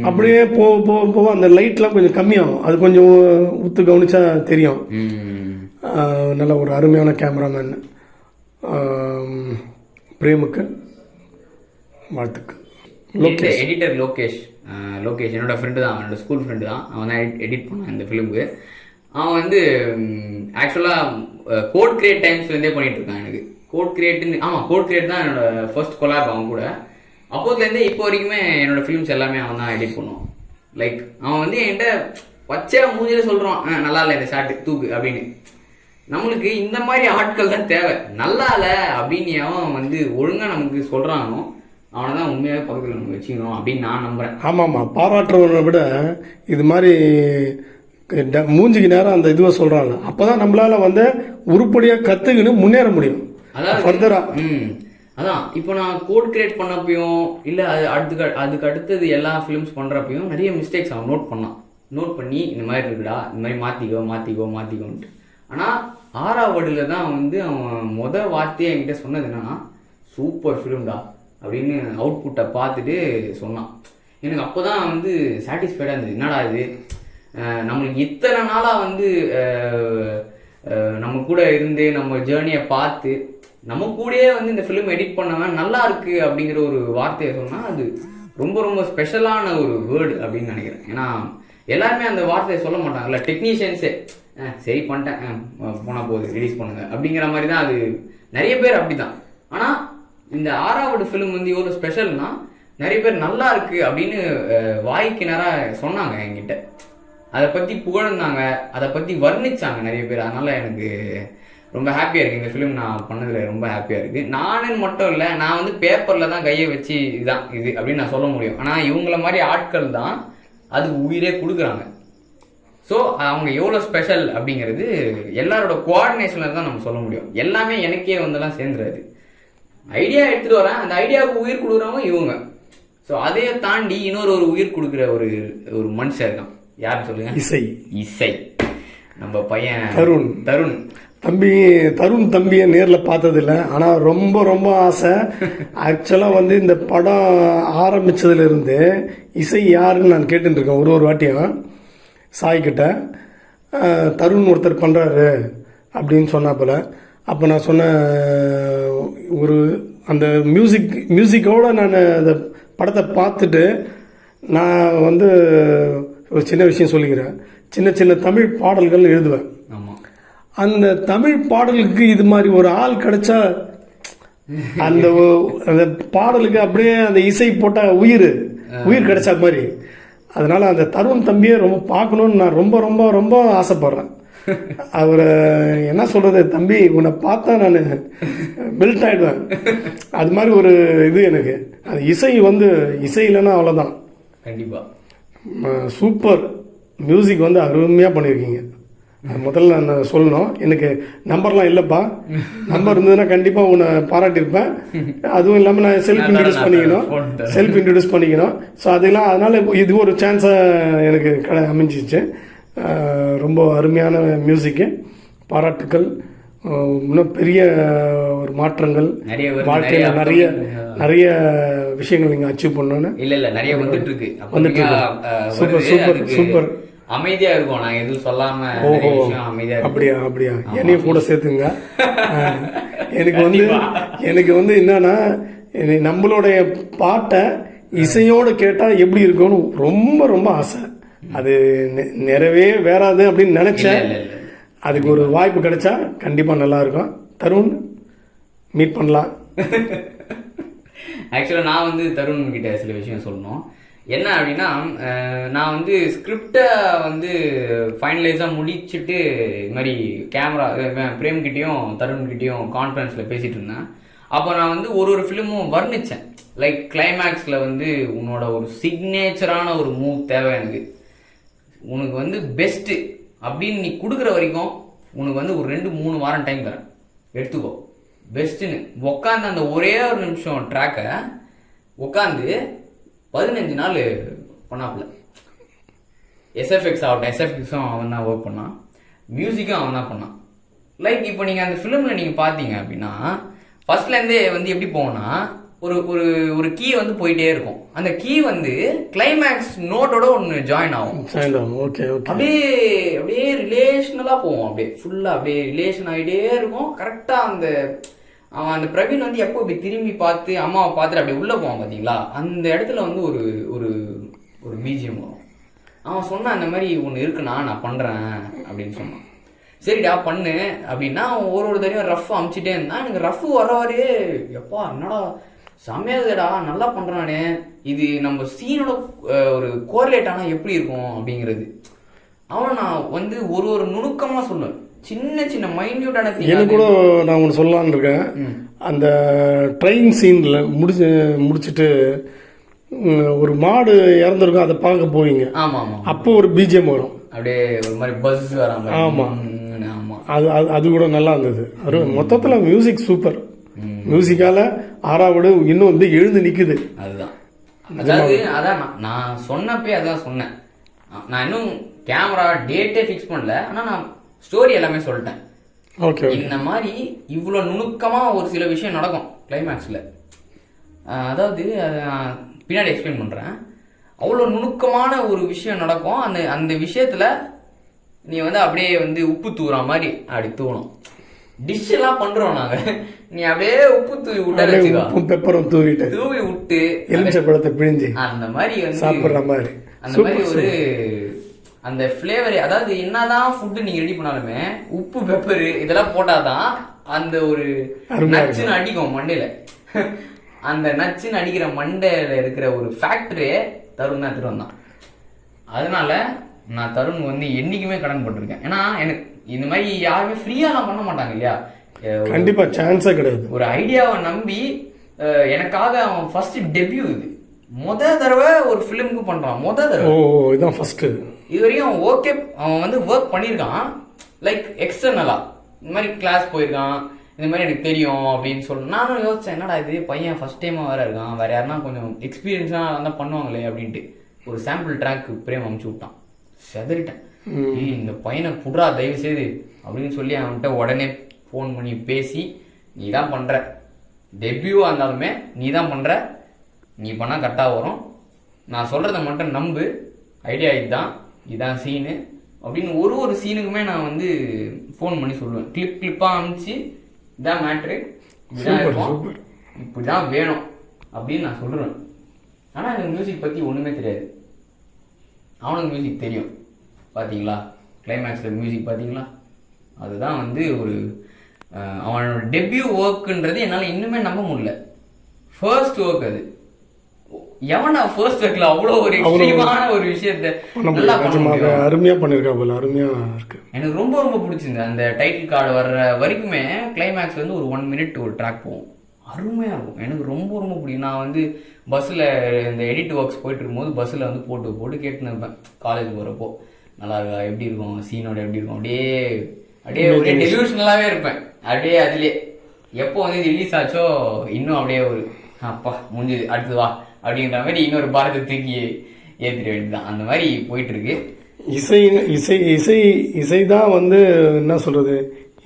அப்படியே போக அந்த லைட்லாம் கொஞ்சம் கம்மியாகும், அது கொஞ்சம் உத்து கவனிச்சா தெரியும். நல்ல ஒரு அருமையான கேமராமேன். பிரேமுக்கு வாழ்த்துக்கள். எடிட்டர் லோகேஷ் என்னோட ஃப்ரெண்டு தான், அவனோட ஸ்கூல் ஃப்ரெண்டு தான். அவன் தான் எடிட் பண்ணான் இந்த ஃபிலிமுக்கு. அவன் வந்து ஆக்சுவலாக கோட் கிரியேட் டைம்ஸ்லேருந்தே பண்ணிட்டு இருக்கான். எனக்கு கோட் கிரியேட்டுன்னு, ஆமாம் கோட் கிரியேட் தான் என்னோட ஃபர்ஸ்ட் கொலாப் அவன் கூட. அப்போதுலேருந்தே இப்போ வரைக்குமே என்னோட ஃபிலிம்ஸ் எல்லாமே அவன் தான் எடிட் பண்ணுவான். லைக் அவன் வந்து என்கிட்ட பச்சையாக மூஞ்சில சொல்கிறான், நல்லா இல்லை இந்த ஷாட்டு தூக்கு அப்படின்னு. நம்மளுக்கு இந்த மாதிரி ஆட்கள் தான் தேவை. நல்லா இல்லை அப்படின்னு அவன் வந்து ஒழுங்காக நமக்கு சொல்கிறானோ அவனை தான் உண்மையாகவே பக்கத்தில் நம்ம வச்சுக்கணும் அப்படின்னு நான் நம்புகிறேன். ஆமாம்மா, பாராட்டுறவனை விட இது மாதிரி மூஞ்சிக்கு நேரம் அந்த இதுவை சொல்கிறாங்க, அப்போ தான் நம்மளால வந்து உருப்படியாக கற்றுக்கின்னு முன்னேற முடியும். அதாவது ஃபர்தரா அதான் இப்போ நான் கோட் கிரியேட் பண்ணப்பையும் இல்லை அதுக்கு அடுத்தது எல்லா ஃபிலிம்ஸ் பண்ணுறப்பையும் நிறைய மிஸ்டேக்ஸ் அவன் நோட் பண்ணி இந்த மாதிரி இருக்குடா, இந்த மாதிரி மாற்றிக்கோன்ட்டு. ஆனால் 6வது தான் வந்து அவன் வார்த்தையை என்கிட்ட சொன்னது என்னன்னா, சூப்பர் ஃபிலிம்டா அப்படின்னு அவுட்புட்டை பார்த்துட்டு சொன்னான். எனக்கு அப்போ தான் வந்து சாட்டிஸ்ஃபைடாக இருந்தது. என்னடா இது, நம்மளுக்கு இத்தனை நாளாக வந்து நம்ம கூட இருந்து நம்ம ஜேர்னியை பார்த்து நம்ம கூடயே வந்து இந்த ஃபிலிம் எடிட் பண்ணவன் நல்லா இருக்கு அப்படிங்கிற ஒரு வார்த்தையை சொன்னால் அது ரொம்ப ரொம்ப ஸ்பெஷலான ஒரு வேர்டு அப்படின்னு நினைக்கிறேன். ஏன்னா எல்லாருமே அந்த வார்த்தையை சொல்ல மாட்டாங்கல்ல. டெக்னீஷியன்ஸே சரி பண்ணிட்டேன் போனால் போகுது ரிலீஸ் பண்ணுங்க அப்படிங்கிற மாதிரி தான் அது. நிறைய பேர் அப்படி தான். ஆனால் இந்த 6வது ஃபிலிம் வந்து எவ்வளோ ஸ்பெஷல்னா, நிறைய பேர் நல்லா இருக்கு அப்படின்னு வாய்க்கு நேராக சொன்னாங்க என்கிட்ட, அதை பற்றி புகழ்ந்தாங்க, அதை பற்றி வர்ணிச்சாங்க நிறைய பேர். அதனால எனக்கு ரொம்ப ஹாப்பியாக இருக்குது. இந்த ஃபிலிம் நான் பண்ணதில் ரொம்ப ஹாப்பியாக இருக்குது. நானுன்னு மட்டும் இல்லை, நான் வந்து பேப்பரில் தான் கையை வச்சு இதுதான் இது அப்படின்னு நான் சொல்ல முடியும். ஆனால் இவங்கள மாதிரி ஆட்கள் தான் அதுக்கு உயிரே கொடுக்குறாங்க. ஸோ அவங்க எவ்வளோ ஸ்பெஷல் அப்படிங்கிறது எல்லாரோட கோஆர்டினேஷனில் தான் நம்ம சொல்ல முடியும். எல்லாமே எனக்கே வந்தெல்லாம் சேர்ந்துறாது. ஐடியா எடுத்துகிட்டு வரேன், அந்த ஐடியாவுக்கு உயிர் கொடுக்குறவங்க இவங்க. ஸோ அதையே தாண்டி இன்னொரு உயிர் கொடுக்குற ஒரு மனுஷன் இருக்கான். யார் சொல்லுங்க? இசை. நம்ம பையன் தருண் தம்பியை நேரில் பார்த்ததில்ல, ஆனால் ரொம்ப ரொம்ப ஆசை. ஆக்சுவலாக வந்து இந்த படம் ஆரம்பித்ததுலேருந்து இசை யாருன்னு நான் கேட்டுருக்கேன் ஒரு வாட்டியும் சாய்கிட்ட. தருண் ஒருத்தர் பண்ணுறாரு அப்படின்னு சொன்னாப்புல. அப்போ நான் சொன்னேன், ஒரு அந்த மியூசிக்கோடு நான் அந்த படத்தை பார்த்துட்டு நான் வந்து ஒரு சின்ன விஷயம் சொல்லிக்கிறேன். சின்ன சின்ன தமிழ் பாடல்கள் எழுதுவேன். அந்த தமிழ் பாடலுக்கு இது மாதிரி ஒரு ஆள் கிடைச்சா அந்த அந்த பாடலுக்கு அப்படியே அந்த இசை போட்டால் உயிர் கிடைச்சா மாதிரி. அதனால அந்த தருண் தம்பியை ரொம்ப பார்க்கணுன்னு நான் ரொம்ப ரொம்ப ரொம்ப ஆசைப்படுறேன். அவரை என்ன சொல்றது, தம்பி உன்னை பார்த்தா நான் மெல்ட் ஆயிடுவேன். அது மாதிரி ஒரு இது எனக்கு. அது இசை இல்லைன்னா அவ்வளோதான். கண்டிப்பா சூப்பர் மியூசிக் அருமையாக பண்ணியிருக்கீங்க. அது முதல்ல நான் சொல்லணும். எனக்கு நம்பர்லாம் இல்லைப்பா, நம்பர் இருந்ததுன்னா கண்டிப்பாக உன்னை பாராட்டியிருப்பேன். அதுவும் இல்லாமல் நான் செல்ஃப் இன்ட்ரடியூஸ் பண்ணிக்கணும். ஸோ அதனால இது ஒரு சான்ஸாக எனக்கு அமைஞ்சிச்சு. ரொம்ப அருமையான மியூசிக்கு, பாராட்டுக்கள். இன்னும் பெரிய ஒரு மாற்றங்கள் வாழ்க்கையில் நிறைய விஷயங்கள் நீங்கள் அச்சீவ் பண்ணணும்னு. இல்லை நிறைய வந்துட்டு இருக்கு. Super super super. அமைதியா இருக்கும், நான் எதுவும் சொல்லாம. அமைதியா. அப்படியா என்னையும் கூட சேர்த்துங்க. எனக்கு என்னன்னா, நம்மளுடைய பாட்டை இசையோடு கேட்டால் எப்படி இருக்கும்னு ரொம்ப ரொம்ப ஆசை. அது வேறாது அப்படின்னு நினைச்சேன். அதுக்கு ஒரு வாய்ப்பு கிடைச்சா கண்டிப்பா நல்லா இருக்கும். தருண் மீட் பண்ணலாம். ஆக்சுவலா நான் தருண் கிட்ட சில விஷயம் சொல்லணும். என்ன அப்படின்னா, நான் ஸ்கிரிப்டை ஃபைனலைஸாக முடிச்சுட்டு இது மாதிரி கேமரா பிரேம்கிட்டையும் தருண்கிட்டையும் கான்ஃபரன்ஸில் பேசிகிட்டு இருந்தேன். அப்போ நான் ஒரு ஃபிலிமும் வர்ணித்தேன். லைக் கிளைமேக்ஸில் உன்னோட ஒரு சிக்னேச்சரான ஒரு மூவ் தேவை எனக்கு, உனக்கு பெஸ்ட்டு அப்படின்னு நீ கொடுக்குற வரைக்கும் உனக்கு ஒரு 2-3 வாரம் டைம் தரேன், எடுத்துக்கோ பெஸ்ட்டுன்னு உட்காந்து அந்த ஒரே ஒரு நிமிஷம் ட்ராக்கை உட்காந்து 15 நாள் பண்ணாப்புல. எஸ்எஃப்எக்ஸ் ஆகட்டும், எஸ்எஃப்எக்ஸும் அவன் தான் ஒர்க் பண்ணான், மியூசிக்கும் அவன் தான் பண்ணான். லைக் இப்போ நீங்கள் அந்த ஃபிலிமில் நீங்கள் பார்த்தீங்க அப்படின்னா, ஃபர்ஸ்ட்லேருந்தே எப்படி போவோம்னா, ஒரு ஒரு ஒரு கீ போயிட்டே இருக்கும். அந்த கீ கிளைமேக்ஸ் நோட்டோட ஒன்று ஜாயின் ஆகும். அப்படியே அப்படியே ரிலேஷனலாக போவோம். அப்படியே ஃபுல்லாக அப்படியே ரிலேஷன் ஆகிட்டே இருக்கும். கரெக்டாக அவன் அந்த பிரவீன் எப்போ இப்படி திரும்பி பார்த்து அம்மாவை பார்த்துட்டு அப்படியே உள்ளே போவான் பார்த்தீங்களா, அந்த இடத்துல ஒரு ஒரு ஒரு பிஜிஎம் வரும். அவன் சொன்னான், இந்த மாதிரி ஒன்று இருக்குண்ணா, நான் பண்ணுறேன் அப்படின்னு சொன்னான். சரிடா பண்ணு அப்படின்னா அவன் ஒரு தடவையும் ரஃப் அமுச்சிட்டே இருந்தான். எனக்கு ரஃப் வர வரையே எப்பா என்னடா செம்மையாதுடா, நல்லா பண்ணுறானே, இது நம்ம சீனோட ஒரு கோரிலேட் ஆனால் எப்படி இருக்கும் அப்படிங்கிறது. அவனை நான் ஒரு ஒரு நுணுக்கமாக சொல்லுவேன். சின்ன சின்ன மைன்யூட்டான எனக்கு கூட நான் ஒன்று சொல்லலான்னு இருக்கேன். அந்த ட்ரெயின் சீனில் முடிச்சுட்டு ஒரு மாடு இறந்துருக்கும், அதை பார்க்க போவீங்க. ஆமாம் ஆமாம். அப்போ ஒரு பிஜிஎம் வரும், அப்படியே ஒரு மாதிரி பஸ் வராம. ஆமாம் ஆமாம். அது கூட நல்லா இருந்தது. அது மொத்தத்தில் மியூசிக் சூப்பர். மியூசிக்கால ஆறாவது இன்னும் எழுந்து நிக்குது. அதுதான் அதான் நான் சொன்னப்பே அதான் சொன்னேன். நான் இன்னும் கேமரா டேட்டே ஃபிக்ஸ் பண்ணல, ஆனா நான் ஸ்டோரி எல்லாமே சொல்லிட்டேன். ஓகே. இந்த மாதிரி இவ்வளோ நுணுக்கமா ஒரு சில விஷயம் நடக்கும் கிளைமேக்ஸ்ல. அதாவது பின்னாடி எக்ஸ்பிளைன் பண்றேன். அவ்வளோ நுணுக்கமான ஒரு விஷயம் நடக்கும். அந்த விஷயத்துல நீ அப்படியே உப்பு தூவுற மாதிரி அப்படி தூணும். டிஷ் எல்லாம் பண்றோம் நாங்க, நீ அப்படியே உப்பு தூவி விட்டு பெப்பரும் தூவி விட்டு எலுமிச்சை பிழிஞ்சு அந்த மாதிரி சாப்பிடுற மாதிரி அந்த மாதிரி ஒரு அந்த ஃபிளேவர். அதாவது என்னதான் ஃபுட்டு நீங்க ரெடி பண்ணாலுமே உப்பு பெப்பரு இதெல்லாம் போட்டாதான் அந்த ஒரு நச்சுன்னு அடிக்கும் மண்டையில. அந்த நச்சுன்னு அடிக்கிற மண்டையில இருக்கிற ஒரு ஃபேக்டரியே தருண் தான் திருவந்தான். அதனால நான் தருண் என்னைக்குமே கடன் போட்டிருக்கேன். ஏன்னா எனக்கு இந்த மாதிரி யாருமே ஃப்ரீயாலாம் பண்ண மாட்டாங்க இல்லையா. கண்டிப்பா சான்ஸே கிடையாது. ஒரு ஐடியாவை நம்பி எனக்காக அவன் ஃபர்ஸ்ட் டெபியூ, இது தடவை ஒரு ஃபிலிமுக்கு பண்றான். தடவை இதுதான் ஃபர்ஸ்ட். இது வரையும் அவன் அவன் ஒர்க் பண்ணியிருக்கான். லைக் எக்ஸ்டர்னலா இந்த மாதிரி கிளாஸ் போயிருக்கான், இந்த மாதிரி எனக்கு தெரியும் அப்படின்னு சொல்லி நானும் யோசிச்சேன், என்னடா இது பையன் ஃபர்ஸ்ட் டைமா வேற இருக்கான், வேற யாருன்னா கொஞ்சம் எக்ஸ்பீரியன்ஸா தான் பண்ணுவாங்களே அப்படின்ட்டு ஒரு சாம்பிள் ட்ராக் பிரேம் அமுச்சு விட்டான். செதறிட்டேன். இந்த பையனை புட்றா தயவு செய்து அப்படின்னு சொல்லி அவன்கிட்ட உடனே ஃபோன் பண்ணி பேசி, நீ தான் பண்ற, டெபியூவா இருந்தாலுமே நீ தான் பண்ற, நீ பண்ணா கரெக்டாக வரும், நான் சொல்றத மட்டும் நம்பு, ஐடியா இதான் சீனு அப்படின்னு ஒரு ஒரு சீனுக்குமே நான் ஃபோன் பண்ணி சொல்லுவேன். கிளிப்பாக அனுப்பிச்சு இதான் மேட்ரு, இப்படிதான் இருக்கும், இப்படிதான் வேணும் அப்படின்னு நான் சொல்லுவேன். ஆனால் எனக்கு மியூசிக் பற்றி ஒன்றுமே தெரியாது. அவனுக்கு மியூசிக் தெரியும். பார்த்தீங்களா கிளைமேக்ஸில் மியூசிக் பார்த்தீங்களா, அதுதான் வந்து ஒரு அவனோட டெபியூ ஒர்க்குன்றது என்னால் இன்னுமே நம்ப முடியல. ஃபர்ஸ்ட் ஒர்க் அது. எவனா ஃபர்ஸ்ட் ஒர்க்ல அவ்வளோ ஒரு எக்ஸ்ட்ரீமான ஒரு விஷயத்த நல்லா அருமையா பண்ணிருக்கா போல, அருமையா இருக்கு. எனக்கு ரொம்ப ரொம்ப பிடிச்சிருந்தது. அந்த டைட்டில் கார்டு வர்ற வரைக்குமே கிளைமேக்ஸ் வந்து ஒரு 1 minute ஒரு ட்ராக் போகும், அருமையாக இருக்கும். எனக்கு ரொம்ப ரொம்ப பிடிக்கும். நான் வந்து பஸ்ஸில் இந்த எடிட் ஒர்க்ஸ் போயிட்டு இருக்கும்போது பஸ்ஸில் வந்து போட்டு போட்டு கேட்டுன்னு இருப்பேன் காலேஜ் போகிறப்போ. நல்லா இருக்கா, எப்படி இருக்கும், சீனோட எப்படி இருக்கும், அப்படியே அப்படியே ஒரே டெலிவிஷனலாகவே இருப்பேன். அப்படியே அதுலேயே எப்போ வந்து ரிலீஸ் ஆச்சோ இன்னும் அப்படியே ஒரு அப்பா முடிஞ்சுது அடுத்து வா அப்படின்ற மாதிரி இன்னொரு பாரத்தை தூக்கி ஏற்றிட வேண்டியதுதான். அந்த மாதிரி போயிட்டு இருக்கு. இசை இசை இசை இசை தான் வந்து என்ன சொல்றது,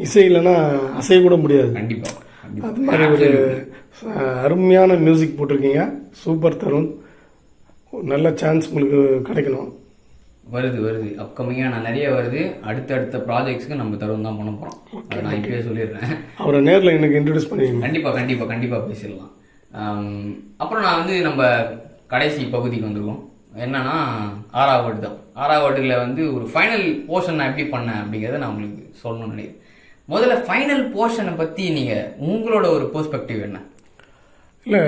இசை இல்லைன்னா அசைய கூட முடியாது. கண்டிப்பா அது மாதிரி ஒரு அருமையான மியூசிக் போட்டிருக்கீங்க. சூப்பர் தருண், நல்ல சான்ஸ் உங்களுக்கு கிடைக்கணும். வருது வருது அப்கமிங்காக நான் நிறைய வருது. அடுத்தடுத்த ப்ராஜெக்ட்ஸ்க்கு நம்ம தருண் தான் பண்ண போகிறோம். அதை நான் இப்பயே சொல்லிடுறேன். அவரை நேரில் எனக்கு இன்ட்ரடியூஸ் பண்ணிடுங்க. கண்டிப்பாக கண்டிப்பாக கண்டிப்பாக பேசிடலாம். அப்புறம் நான் வந்து நம்ம கடைசி பகுதிக்கு வந்துருக்கோம். என்னன்னா 6வது வார்டு தான். 6வது வார்டில் வந்து ஒரு ஃபைனல் போர்ஷன் நான் எப்படி பண்ணேன் அப்படிங்கிறத நான் உங்களுக்கு சொல்லணும்னு நினைக்கிறேன். முதல்ல ஃபைனல் போர்ஷனை பற்றி நீங்கள் உங்களோட ஒரு பெர்ஸ்பெக்டிவ் என்ன? இல்லை,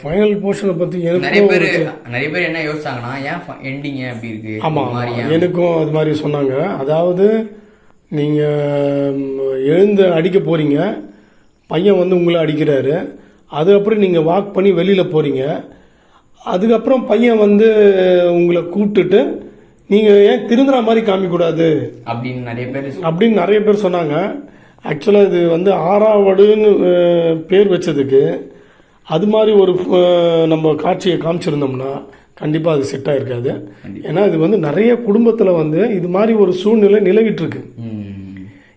ஃபைனல் போர்ஷனை பற்றி நிறைய பேர் என்ன யோசிச்சாங்கன்னா, ஏன் எண்டிங் ஏன் அப்படி இருக்கு? ஆமாம், எனக்கும் அது மாதிரி சொன்னாங்க. அதாவது நீங்கள் எழுந்து அடிக்க போகிறீங்க, பையன் வந்து உங்களை அடிக்கிறாரு, அதுக்கப்புறம் நீங்கள் வாக் பண்ணி வெளியில் போகிறீங்க, அதுக்கப்புறம் பையன் வந்து உங்களை கூப்பிட்டுட்டு நீங்கள் ஏன் திருந்துற மாதிரி காமிக்கூடாது அப்படின்னு நிறைய பேர் சொன்னாங்க. ஆக்சுவலாக இது வந்து 6வது வார்டுன்னு பேர் வச்சதுக்கு அது மாதிரி ஒரு நம்ம காட்சியை காமிச்சிருந்தோம்னா கண்டிப்பாக அது செட் ஆகிருக்காது. ஏன்னா இது வந்து நிறைய குடும்பத்தில் வந்து இது மாதிரி ஒரு சூழ்நிலை நிலவிட்டு இருக்கு.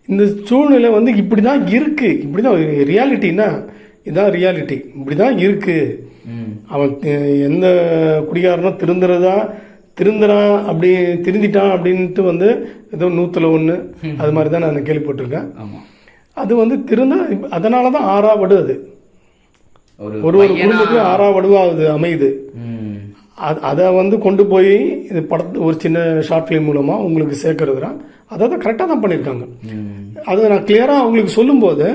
இந்த சூழ்நிலை வந்து இப்படி தான் இருக்குது, இப்படி தான் ரியாலிட்டின்னா இதுதான் ரியாலிட்டி, இப்படி தான் இருக்குது. அவன் எந்த குடிகாரனும் திருந்துறான் அப்படி திருந்திட்டான் அப்படின்ட்டு வந்து ஏதோ 100ல் 1 அது மாதிரி தான் நான் கேள்விப்பட்டிருக்கேன். அது வந்து அதனால தான் 6வது வார்டு. அது ஒரு குடும்பத்துக்கு 6வது வார்டு அமையுது. அதை வந்து கொண்டு போய் இது படத்து ஒரு சின்ன ஷார்ட் ஃபிலிம் மூலமாக உங்களுக்கு சேர்க்கறதுனா அதை தான் கரெக்டாக தான் பண்ணியிருக்காங்க. அதை நான் கிளியராக அவங்களுக்கு சொல்லும்போது,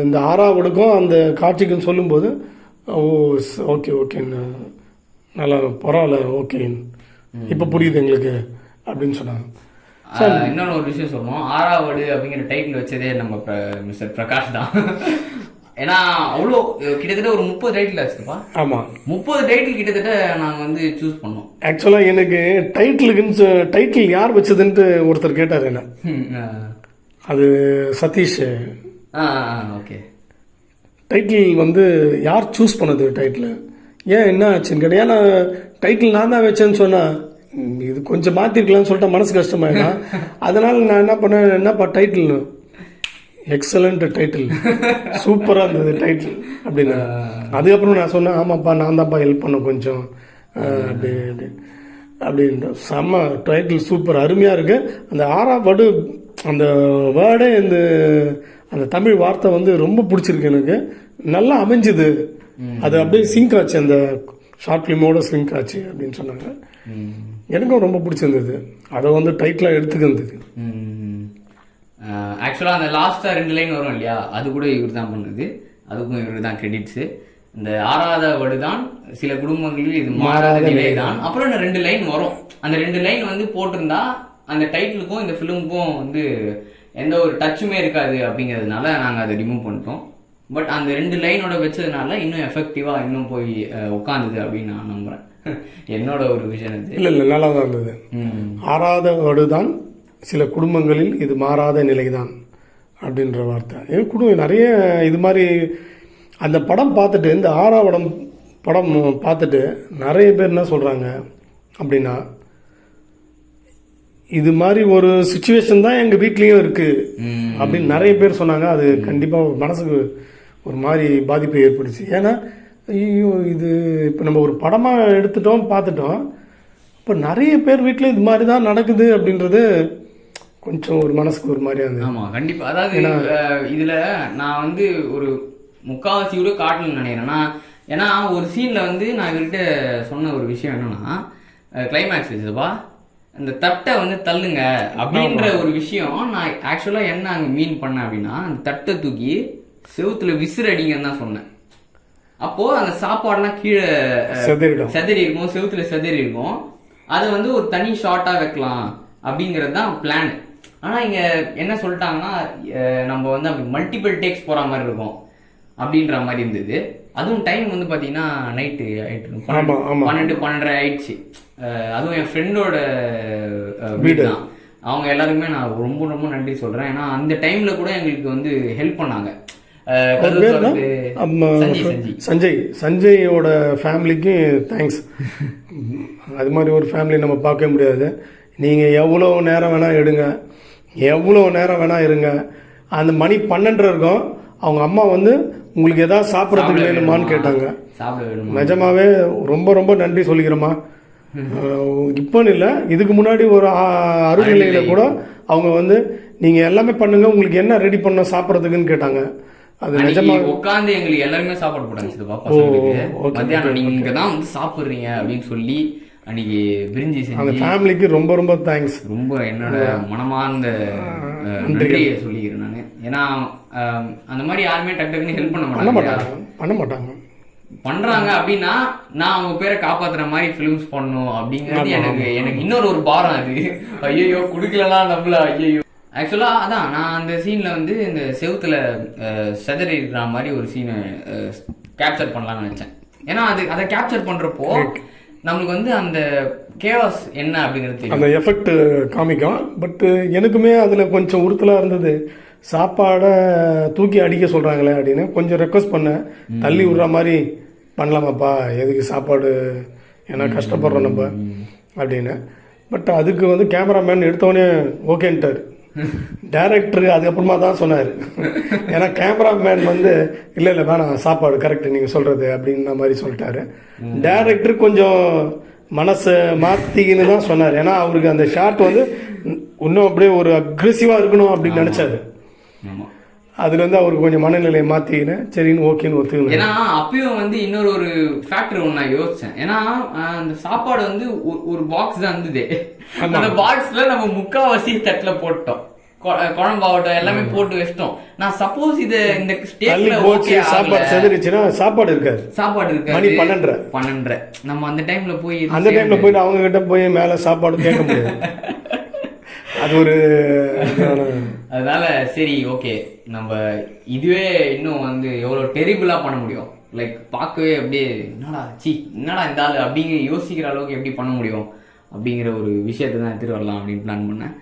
இந்த 6வது வார்டுக்கும் அந்த காட்சிக்கும் சொல்லும்போது, ஓ ஓகே ஓகேன்னு நல்லா பரவாயில்ல, ஓகே இப்போ புரியுது எங்களுக்கு அப்படின்னு சொன்னாங்க. இன்னொன்று ஒரு விஷயம் சொல்லணும், 6வது வார்டு அப்படிங்கிற டைட்டில் வச்சதே நம்ம மிஸ்டர் பிரகாஷ் தான். ஏன்னா அவ்வளோ கிட்டத்தட்ட ஒரு 30 டைட்டில் ஆச்சுப்பா. ஆமாம், 30 டைட்டில் கிட்டத்தட்ட நாங்கள் வந்து சூஸ் பண்ணோம். ஆக்சுவலாக எனக்கு டைட்டில் யார் வச்சதுன்ட்டு ஒருத்தர் கேட்டார் என்ன. அது சதீஷ். ஓகே, டைட்டில் வந்து யார் சூஸ் பண்ணது டைட்டில், ஏன் என்ன ஆச்சுன்னு கேட்டேன். ஏன்னா டைட்டில் நான் தான் வச்சேன்னு சொன்னேன், இது கொஞ்சம் மாற்றிருக்கலாம்னு சொல்லிட்டு மனசு கஷ்டமாயிடும். அதனால் நான் என்ன பண்ணேன், என்னப்பா டைட்டில், எக்ஸலண்ட் டைட்டில், சூப்பராக இருந்தது டைட்டில் அப்படின்னு. அதுக்கப்புறம் நான் சொன்னேன், ஆமாப்பா நான் தான்ப்பா ஹெல்ப் பண்ண கொஞ்சம் அப்படின்ற. செம்ம டைட்டில், சூப்பர், அருமையாக இருக்குது. அந்த 6வது வார்டு அந்த வேர்டே அந்த தமிழ் வார்த்தை வந்து ரொம்ப பிடிச்சிருக்கு எனக்கு, நல்லா அமைஞ்சுது. அது அப்படியே சிங்க் ஆச்சு, அந்த ஷார்ட் ஃபிலிமோட சிங்க் ஆச்சு அப்படின்னு சொன்னாங்க. எனக்கும் ரொம்ப பிடிச்சிருந்தது. அதை வந்து டைட்டிலாக எடுத்துக்கிருந்தது. ஆக்சுவலாக அந்த லாஸ்ட்டாக 2 லைன் வரும் இல்லையா, அது கூட இவர் தான் பண்ணுது, அதுக்கும் இவருக்கு தான் கிரெடிட்ஸு. இந்த 6வது வார்டு தான் சில குடும்பங்களில் இது மாறாத நிலை தான். அப்புறம் 2 லைன் வரும். அந்த 2 லைன் வந்து போட்டிருந்தா அந்த டைட்டிலுக்கும் இந்த ஃபிலிமுக்கும் வந்து எந்த ஒரு டச்சுமே இருக்காது. அப்படிங்கிறதுனால நாங்கள் அதை ரிமூவ் பண்ணிட்டோம். பட் அந்த 2 லைனோட வச்சதுனால இன்னும் எஃபெக்டிவாக இன்னும் போய் உட்காந்துது அப்படின்னு நான் நம்புகிறேன். என்னோட ஒரு விஷயம் இது. இல்லை நல்லா தான் இருந்தது. 6வது வார்டு தான் சில குடும்பங்களில் இது மாறாத நிலைதான் அப்படின்ற வார்த்தை. குடும்பம் நிறைய இது மாதிரி அந்த படம் பார்த்துட்டு, இந்த 6வது படம் பார்த்துட்டு நிறைய பேர் என்ன சொல்கிறாங்க அப்படின்னா, இது மாதிரி ஒரு சுச்சுவேஷன் தான் எங்கள் வீட்லேயும் இருக்குது அப்படின்னு நிறைய பேர் சொன்னாங்க. அது கண்டிப்பாக மனசுக்கு ஒரு மாதிரி பாதிப்பை ஏற்படுச்சு. ஏன்னா ஐயோ, இது இப்போ நம்ம ஒரு படமாக எடுத்துட்டோம் பார்த்துட்டோம், இப்போ நிறைய பேர் வீட்டில் இது மாதிரி தான் நடக்குது அப்படின்றது கொஞ்சம் ஒரு மனசுக்கு ஒரு மாதிரியா இருந்தது. ஆமாம், கண்டிப்பாக. அதாவது இதில் நான் வந்து ஒரு முக்கால்வாசி கூட காட்டணும்னு நினைக்கிறேன்னா, ஏன்னா ஒரு சீனில் வந்து நான் இவர்கிட்ட சொன்ன ஒரு விஷயம் என்னன்னா, கிளைமேக்ஸ் வச்சுதுப்பா, அந்த தட்டை வந்து தள்ளுங்க அப்படின்ற ஒரு விஷயம் நான் ஆக்சுவலா என்ன அங்க மீன் பண்ணேன் அப்படின்னா, அந்த தட்டை தூக்கி செவுத்துல விசிறு அடிங்கன்னு தான் சொன்னேன். அப்போ அந்த சாப்பாடுலாம் கீழே செதறி இருக்கும், செவுத்துல செதறி இருக்கும். அதை வந்து ஒரு தனி ஷார்ட்டா வைக்கலாம் அப்படிங்கிறது தான் பிளான். ஆனா இங்க என்ன சொல்லிட்டாங்கன்னா, நம்ம வந்து அப்படி மல்டிபிள் டேக்ஸ் போற மாதிரி இருக்கும் அப்படின்ற மாதிரி இருந்தது. அதுவும் டைம் வந்து பாத்தீங்கன்னா நைட்டு ஆயிட்டு 12:30 ஆயிடுச்சு. அதுவும் என் ஃப்ரெண்டோட வீடு தான். அவங்க எல்லாருக்குமே நான் ரொம்ப ரொம்ப நன்றி சொல்றேன். ஏன்னா அந்த டைம்ல கூட எங்களுக்கு வந்து ஹெல்ப் பண்ணாங்க. சஞ்சயோட ஃபேமிலிக்கு தேங்க்ஸ். அது மாதிரி ஒரு ஃபேமிலி நம்ம பார்க்க முடியாது. நீங்கள் எவ்வளோ நேரம் வேணால் எடுங்க, எவ்வளோ நேரம் வேணால் இருங்க. அந்த மணி 12 இருக்கும். அவங்க அம்மா வந்து உங்களுக்கு எதாவது சாப்பிட்றதுக்கு வேணுமான்னு கேட்டாங்க. நிஜமாவே ரொம்ப ரொம்ப நன்றி சொல்லிக்கிறோமா. இப்போன்னு இல்லை, இதுக்கு முன்னாடி ஒரு அருள்நிலையில் கூட அவங்க வந்து நீங்கள் எல்லாமே பண்ணுங்க, உங்களுக்கு என்ன ரெடி பண்ண சாப்பிட்றதுக்குன்னு கேட்டாங்க. அது நிஜமா உட்காந்து எங்களுக்கு எல்லாருமே சாப்பாடு போட்டாங்க. மத்தியானம் நீங்க தான் வந்து சாப்பிடுறீங்க அப்படின்னு சொல்லி அன்னைக்கு பிரிஞ்சி செஞ்சு அந்த ஃபேமிலிக்கு ரொம்ப ரொம்ப தேங்க்ஸ். ரொம்ப என்னோட மனமார்ந்த நன்றியை சொல்லிக்கிறேன் நான். ஏன்னா அந்த மாதிரி யாருமே டக்கு டக்குன்னு ஹெல்ப் பண்ண மாட்டாங்க. பண்றாங்க அப்படின்னா நான் அவங்க பேரை காப்பாத்துற மாதிரி பிலிம்ஸ் பண்ணணும் அப்படிங்கிறது எனக்கு இன்னொரு ஒரு பாரம். அது ஐயோ குடுக்கலாம் நம்மள. ஐயோ ஆக்சுவலா அதான் நான் அந்த சீன்ல வந்து இந்த செவுத்துல செதறி இருக்கிற மாதிரி ஒரு சீனை கேப்சர் பண்ணலாம்னு நினைச்சேன். ஏன்னா அதை கேப்சர் பண்றப்போ நம்மளுக்கு வந்து அந்த கேவாஸ் என்ன அப்படிங்கிறது அந்த எஃபெக்ட் காமிக்கும். பட் எனக்குமே அதில் கொஞ்சம் உறுத்தலாக இருந்தது. சாப்பாடை தூக்கி அடிக்க சொல்கிறாங்களே அப்படின்னு கொஞ்சம் ரெக்வஸ்ட் பண்ணேன். தள்ளி விடுற மாதிரி பண்ணலாமாப்பா, எதுக்கு சாப்பாடு, ஏன்னா கஷ்டப்படுறோம் நம்ம அப்படின்னு. பட் அதுக்கு வந்து கேமராமேன் எடுத்தவொடனே ஓகேன்ட்டார். டைரக்டர் அதுக்கப்புறமா தான் சொன்னார். ஏன்னா கேமராமேன் வந்து இல்லை வேணாம் சாப்பாடு கரெக்ட் நீங்கள் சொல்கிறது அப்படின்ற மாதிரி சொல்லிட்டாரு. டைரக்டர் கொஞ்சம் மனசை மாற்றிக்கின்னு தான் சொன்னார். ஏன்னா அவருக்கு அந்த ஷாட் வந்து இன்னும் அப்படியே ஒரு அக்ரெசிவாக இருக்கணும் அப்படின்னு நினச்சாரு. அதுல இருந்து அவருக்கு கொஞ்சம் மனநிலையை மாத்திக்கினேன். சரின்னு ஓகேன்னு ஒத்துக்கணும். ஏன்னா அப்பயும் வந்து இன்னொரு ஒரு ஃபேக்டர் ஒன்று நான் யோசிச்சேன். ஏன்னா அந்த சாப்பாடு வந்து ஒரு பாக்ஸ் தான் இருந்தது. அந்த பாக்ஸ்ல நம்ம முக்காவாசி தட்டுல போட்டோம், குழம்பாவட்டம் எல்லாமே போட்டு வச்சிட்டோம். நான் சப்போஸ் இந்த ஸ்டேட்ல சாப்பாடு செதறிச்சுன்னா சாப்பாடு இருக்காது. மணி 12:30 நம்ம அந்த டைம்ல போயிட்டு அவங்க கிட்ட போய் மேல சாப்பாடு கேட்க முடியாது. அது ஒரு அதனால சரி ஓகே, நம்ம இதுவே இன்னும் வந்து எவ்வளவு டெரிபிளா பண்ண முடியும், லைக் பார்க்கவே அப்படியே என்னடா இந்த ஆளு அப்படிங்கிற யோசிக்கிற அளவுக்கு எப்படி பண்ண முடியும் அப்படிங்கிற ஒரு விஷயத்தை தான் எடுத்துட்டு வரலாம் அப்படின்னு பிளான் பண்ணேன்.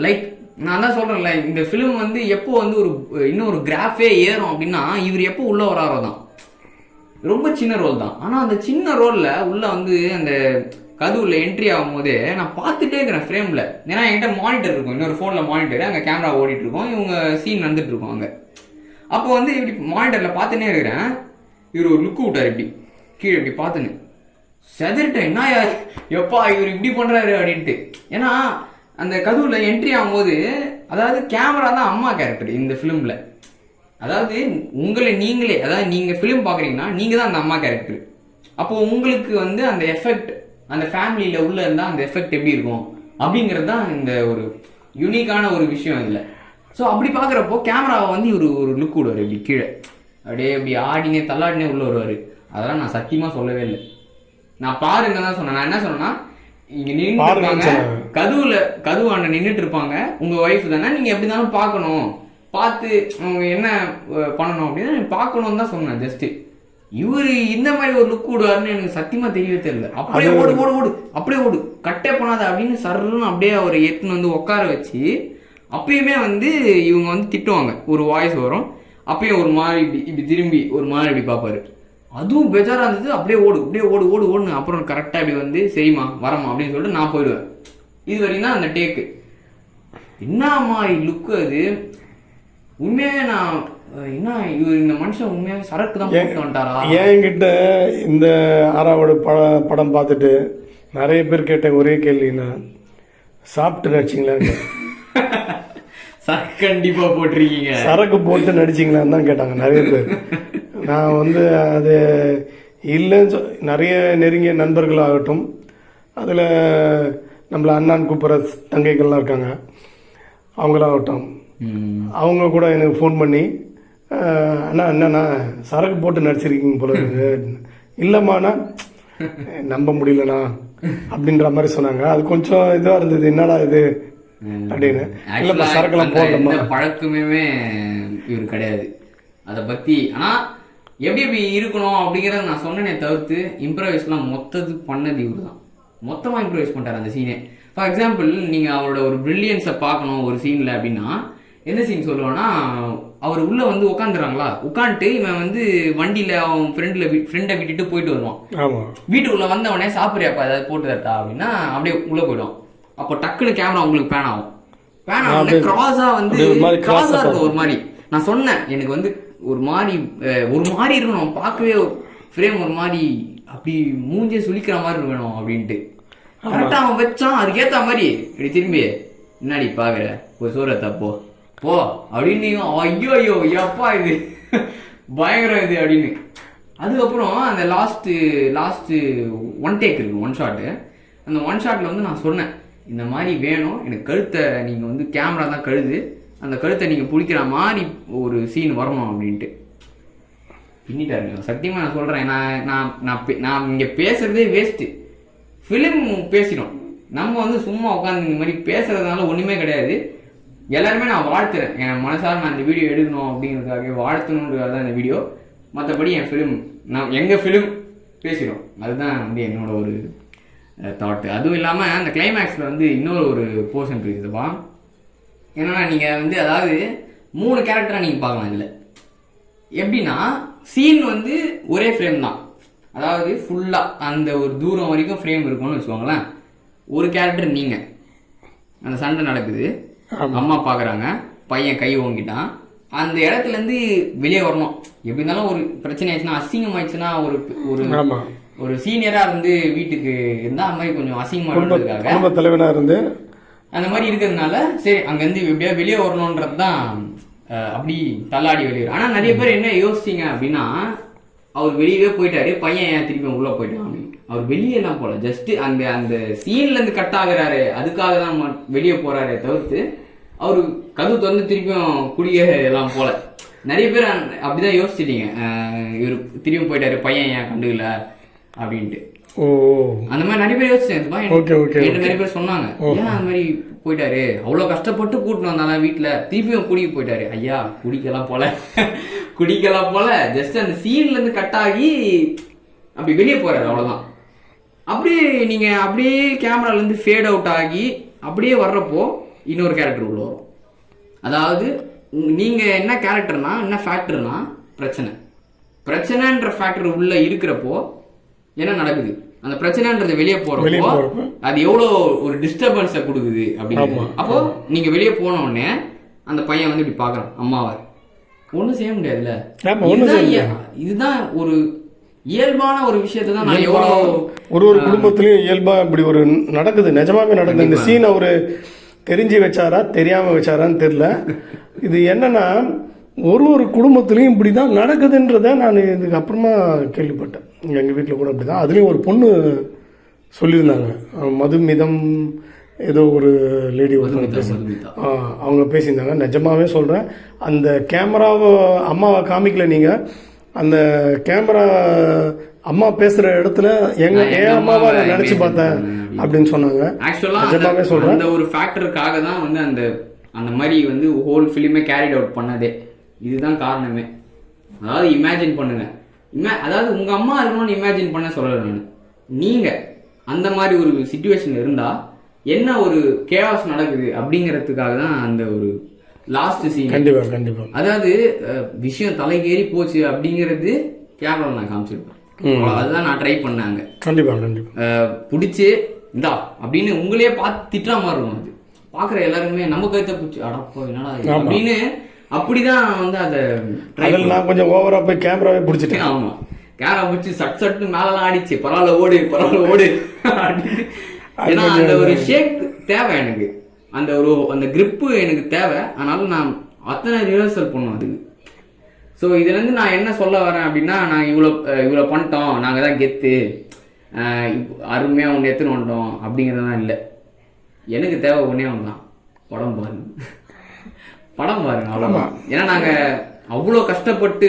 லைக் நான் தான் சொல்றேன்ல, இந்த ஃபிலிம் வந்து எப்போ வந்து இன்னும் ஒரு கிராஃபே ஏறும் அப்படின்னா இவர் எப்போ உள்ள வராரோ தான். ரொம்ப சின்ன ரோல் தான், ஆனா அந்த சின்ன ரோல்ல உள்ள வந்து அந்த கதவுல என்ட்ரி ஆகும் போதே நான் பார்த்துட்டே இருக்கிறேன் ஃப்ரேம்ல. ஏன்னா என்கிட்ட மானிட்டர் இருக்கும், இன்னொரு போன்ல மானிட்டர், அங்கே கேமரா ஓடிட்டு இருக்கும், இவங்க சீன் நடந்துட்டு இருக்கும் அங்கே. அப்போ வந்து இப்படி மானிட்டர்ல பார்த்துட்டே இருக்கிறேன். இவர் ஒரு லுக்கு விட்டார், இப்படி கீழே இப்படி பார்த்துன்னு செதறிட்டேன். என்ன எப்பா இவர் இப்படி பண்றாரு அப்படின்ட்டு. ஏன்னா அந்த கதவுல என்ட்ரி ஆகும்போது, அதாவது கேமரா தான் அம்மா கேரக்டர் இந்த ஃபிலிம்ல. அதாவது நீங்களே அதாவது நீங்க ஃபிலிம் பாக்குறீங்கன்னா நீங்க தான் அந்த அம்மா கேரக்டர். அப்போ உங்களுக்கு வந்து அந்த எஃபெக்ட் அந்த ஃபேமிலியில உள்ள இருந்தா அந்த எஃபெக்ட் எப்படி இருக்கும் அப்படிங்கிறது தான் இந்த ஒரு யூனிக்கான ஒரு விஷயம் இதுல. ஸோ அப்படி பாக்குறப்போ கேமராவை வந்து ஒரு லுக் விடுவார், இப்படி கீழே அப்படியே இப்படி ஆடினே தள்ளாடினே உள்ள வருவாரு. அதெல்லாம் நான் சத்தியமா சொல்லவே இல்லை, நான் பாருங்க தான் சொன்னேன். நான் என்ன சொன்னேன்னா, இங்க நின்று இருப்பாங்க, கதவாண்ட நின்றுட்டு இருப்பாங்க, உங்க ஒய்ஃப் தானே, நீங்க எப்படி இருந்தாலும் பார்க்கணும், பார்த்து அவங்க என்ன பண்ணணும் அப்படின்னு பார்க்கணும்னு தான் சொன்னேன். ஜஸ்ட் இவரு இந்த மாதிரி ஒரு லுக் விடுவாருன்னு எனக்கு சத்தியமா தெரியவே தெரியல. அப்படியே ஓடு ஓடு ஓடு அப்படியே ஓடு கட்டே பண்ணாத அப்படின்னு சர்ன்னு அப்படியே அவரை எடுத்துன்னு வந்து உட்கார வச்சு, அப்பயுமே வந்து இவங்க வந்து திட்டுவாங்க, ஒரு வாய்ஸ் வரும், அப்பயும் ஒரு மாதிரி இப்படி திரும்பி ஒரு மாதிரி இப்படி பார்ப்பாரு. அதுவும் பெஜாரா இருந்தது. அப்படியே ஓடு அப்படியே ஓடு ஓடு ஓடுன்னு அப்புறம் கரெக்டா இப்படி வந்து சரிம்மா வரமா அப்படின்னு சொல்லிட்டு நான் போயிடுவேன். இது வரைக்கும் தான் அந்த டேக்கு. என்ன மாதிரி லுக்கு அது உண்மையாவே. நான் என்ன இவர் இந்த மனுஷன் உண்மையாவே சரக்கு தான் போட்டு வந்துட்டாரா. என்கிட்ட இந்த 6வது படம் பார்த்துட்டு நிறைய பேர் கேட்ட ஒரே கேள்வின்னா, சாப்பிட்டு நடிச்சிங்களா? சரக்கு கண்டிப்பா போட்டிருக்கீங்க, சரக்கு போட்டு நடிச்சிங்களான்னு தான் கேட்டாங்க நிறைய பேர். நான் வந்து அது இல்லைன்னு நிறைய நெருங்கிய நண்பர்கள் ஆகட்டும், அதில் நம்மளை அண்ணான்னு கூப்பிட்ற தங்கைகள்லாம் இருக்காங்க, அவங்களாகட்டும், அவங்க கூட எனக்கு ஃபோன் பண்ணி அண்ணா என்னண்ணா சரக்கு போட்டு நடிச்சிருக்கீங்க போல இருக்கு. இல்லைம்மாண்ணா நம்ப முடியலண்ணா அப்படின்ற மாதிரி சொன்னாங்க. அது கொஞ்சம் இதுவாக இருந்தது, என்னடா இது அப்படின்னு. இல்லைப்பா சரக்குலாம் போடலாமா பழக்கமே இவர் கிடையாது அதை பற்றி. ஆனால் எப்படி எப்படி இருக்கணும் அப்படிங்கிறத நான் சொன்னேனே தவிர்த்து இம்ப்ரவைஸ்லாம் மொத்தது பண்ணது இவர் தான். மொத்தமாக இம்ப்ரவைஸ் பண்ணிட்டார் அந்த சீனே. ஃபார் எக்ஸாம்பிள் நீங்கள் அவரோட ஒரு ப்ரில்லியன்ஸை பார்க்கணும் ஒரு சீனில் அப்படின்னா எந்த சீன் சொல்லுவேன்னா, அவர் உள்ளே வந்து உட்காந்துறாங்களா, உட்காந்துட்டு இவன் வந்து வண்டியில் அவன் ஃப்ரெண்டை விட்டுட்டு போயிட்டு வருவான். வீட்டுக்குள்ளே வந்தவனே சாப்பிட்றியாப்பா ஏதாவது போட்டு தரட்டா அப்படின்னா அப்படியே உள்ளே போயிடும். அப்போ டக்குன்னு கேமரா உங்களுக்கு பேன் ஆகும். பேன் ஆகும் கிராஸாக வந்து கிராஸாக இருக்கும் ஒரு மாதிரி. நான் சொன்னேன் எனக்கு வந்து ஒரு மாதிரி இருக்கணும், பார்க்கவே ஃப்ரேம் ஒரு மாதிரி அப்படி மூஞ்சே சுளிக்கிற மாதிரி இருக்கணும் அப்படின்ட்டு கரெக்டாக அவன் வச்சான். அதுக்கேற்ற மாதிரி இப்படி திரும்பி முன்னாடி பார்க்குற ஒரு சோற தப்போ போ அப்படின்னு. ஐயோ ஐயோ எப்பா இது பயங்கரம் இது அப்படின்னு. அதுக்கப்புறம் அந்த லாஸ்ட்டு ஒன் டேக் இருக்கு, ஒன் ஷாட்டு. அந்த ஒன் ஷாட்டில் வந்து நான் சொன்னேன் இந்த மாதிரி வேணும் எனக்கு, கழுத்தை நீங்கள் வந்து கேமரா தான் கழுது, அந்த கழுத்தை நீங்கள் பிடிக்கிற மாதிரி ஒரு சீன் வரணும் அப்படின்ட்டு பின்னிட்டாருங்க. சத்தியமாக நான் சொல்கிறேன், நான் இங்கே பேசுகிறதே வேஸ்ட்டு. ஃபிலிம் பேசிடும், நம்ம வந்து சும்மா உட்காந்து இந்த மாதிரி பேசுகிறதுனால ஒன்றுமே கிடையாது. எல்லாருமே நான் வாழ்த்துறேன், என் மனசார நான் இந்த வீடியோ எடுக்கணும் அப்படிங்கிறதுக்காக வாழ்த்தணுன்றதுக்காக தான் இந்த வீடியோ. மற்றபடி என் ஃபிலிம் எங்கள் ஃபிலிம் பேசிடும், அதுதான் வந்து என்னோட ஒரு தாட்டு. அதுவும் இல்லாமல் அந்த கிளைமேக்ஸில் வந்து இன்னொரு ஒரு போர்ஷன் இருக்குதுப்பா. என்னன்னா நீங்கள் வந்து அதாவது 3 கேரக்டராக நீங்கள் பார்க்கலாம். இதில் எப்படின்னா சீன் வந்து ஒரே ஃப்ரேம் தான், அதாவது ஃபுல்லாக அந்த ஒரு தூரம் வரைக்கும் ஃப்ரேம் இருக்கும்னு வச்சுக்கோங்களேன். ஒரு கேரக்டர் நீங்கள், அந்த சண்டை நடக்குது, அம்மா பார்க்குறாங்க, பையன் கை ஓங்கிட்டான், அந்த இடத்துலேருந்து வெளியே வரணும். எப்படி இருந்தாலும் ஒரு பிரச்சனை ஆயிடுச்சுன்னா, அசிங்கம் ஆயிடுச்சுன்னா, ஒரு சீனியராக இருந்து வீட்டுக்கு இருந்தால் அந்த மாதிரி கொஞ்சம் அசிங்கமாக குடும்ப தலைவனாக இருந்து அந்த மாதிரி இருக்கிறதுனால சரி அங்கேருந்து எப்படியா வெளியே வரணுன்றது தான் அப்படி தள்ளாடி வெளியே. ஆனால் நிறைய பேர் என்ன யோசிச்சிங்க அப்படின்னா, அவர் வெளியவே போயிட்டாரு, பையன் ஏன் திருப்பி உள்ளே போயிட்டான் அப்படின்னு. அவர் வெளியெல்லாம் போகல, ஜஸ்ட்டு அந்த சீன்லேருந்து கட் ஆகுறாரு, அதுக்காக தான் வெளியே போகிறாரே தவிர்த்து அவர் கதவு திறந்து திருப்பியும் குடிய எல்லாம் போல. நிறைய பேர் அப்படிதான் யோசிச்சிட்டீங்க, இவர் திரும்பி போயிட்டாரு, பையன் ஏன் கண்டுக்கல அப்படின்ட்டு. அந்த மாதிரி நிறைய பேர் யோசிச்சேன், நிறைய பேர் சொன்னாங்க ஏன் அந்த மாதிரி போயிட்டாரு, அவ்வளவு கஷ்டப்பட்டு கூட்டிட்டு வந்தாலும் வீட்டுல திருப்பியும் குடிக்க போயிட்டாரு. ஐயா குடிக்கலாம் போல ஜஸ்ட் அந்த சீன்ல இருந்து கட் ஆகி அப்படி வெளியே போறாரு, அவ்வளவுதான். அப்படியே நீங்க அப்படியே கேமரால இருந்து ஃபேட் அவுட் ஆகி அப்படியே வர்றப்போ இன்னொரு கேரக்டர் உள்ள வரும். அதாவது நீங்க என்ன கேரக்டர்னா என்ன ஃபேக்டர்னா பிரச்சனைன்ற ஃபேக்டர் உள்ள இருக்கிறப்போ என்ன நடக்குது, அந்த பிரச்சனைன்றது வெளியே போறப்போ அது எவ்வளோ ஒரு டிஸ்டர்பன்ஸை கொடுக்குது அப்படின்னு. அப்போ நீங்க வெளியே போன உடனே அந்த பையன் வந்து இப்படி பாக்குறான் அம்மாவை, ஒன்றும் செய்ய முடியாதுல்ல. இதுதான் ஒரு இயல்பான ஒரு விஷயத்தை தான் நான் எவ்வளோ ஒரு குடும்பத்திலயும் இயல்பா இப்படி ஒரு நடக்குது, நிஜமாவே நடக்குது. இந்த சீன் அவரு தெரிஞ்சு வச்சாரா தெரியாம வச்சாரான்னு தெரியல. இது என்னன்னா ஒரு குடும்பத்திலையும் இப்படி தான் நடக்குதுன்றத நான் இதுக்கு அப்புறமா கேள்விப்பட்டேன். எங்கள் வீட்டில் கூட அப்படி தான். அதுலேயும் ஒரு பொண்ணு சொல்லியிருந்தாங்க, மதுமிதம் ஏதோ ஒரு லேடி அவங்க பேசியிருந்தாங்க. நிஜமாவே சொல்கிறேன், அந்த கேமராவை அம்மாவை காமிக்கல நீங்கள், அந்த கேமரா அம்மா பேசுகிற இடத்துல என் அம்மாவை நான் நினச்சி பார்த்தேன் அப்படின்னு சொன்னாங்க. நிஜமாவே சொல்கிறேன், அந்த ஒரு ஃபேக்டருக்காக தான் வந்து அந்த மாதிரி வந்து ஹோல் ஃபிலிமே கேரிட் அவுட் பண்ணதே. இதுதான் காரணமே. அதாவது இமேஜின் பண்ணுங்க, அதாவது உங்க அம்மா இருக்கணும்னு இமேஜின் பண்ண சொல்லல நான். நீங்க அந்த மாதிரி ஒரு சிச்சுவேஷன் இருந்தா என்ன ஒரு கேவாஸ் நடக்குது அப்படிங்கிறதுக்காக தான் அந்த ஒரு லாஸ்ட் சீன். கண்டிப்பா அதாவது விஷயம் தலைக்கேறி போச்சு அப்படிங்கிறது கேமரா நான் காமிச்சிருப்பேன். அதுதான் நான் ட்ரை பண்ணாங்க. கண்டிப்பா பிடிச்சி இந்தா அப்படின்னு உங்களே பார்த்து திட்டுற மாதிரி இருக்கும். அது பாக்குற எல்லாருமே நம்ம கருத்தை பிடிச்சி அடப்போ என்னடா அப்படின்னு அப்படிதான் வந்து அதை நான் கொஞ்சம் ஓவரா போய் கேமராவே பிடிச்சிட்டேன். ஆமா, கேமரா பிடிச்சி சட்டு மேலலாம் ஆடிச்சு, பரவாயில்ல ஓடு ஏன்னா அந்த ஒரு ஷேக் தேவை எனக்கு, அந்த கிரிப்பு எனக்கு தேவை. அதனால நான் அத்தனை ரிஹர்சல் பண்ணுவோம் அதுக்கு. ஸோ இதுல இருந்து நான் என்ன சொல்ல வரேன் அப்படின்னா, நான் இவ்வளோ பண்ணிட்டோம், நாங்கள் தான் கெத்து, அருமையாக ஒன்று எடுத்துன்னு வந்துட்டோம் அப்படிங்கிறதுலாம் இல்லை. எனக்கு தேவை ஒன்றே ஒன்று தான், படம் பாருங்க. படம் பாருங்க, அவ்வளோதான். ஏன்னா நாங்கள் அவ்வளோ கஷ்டப்பட்டு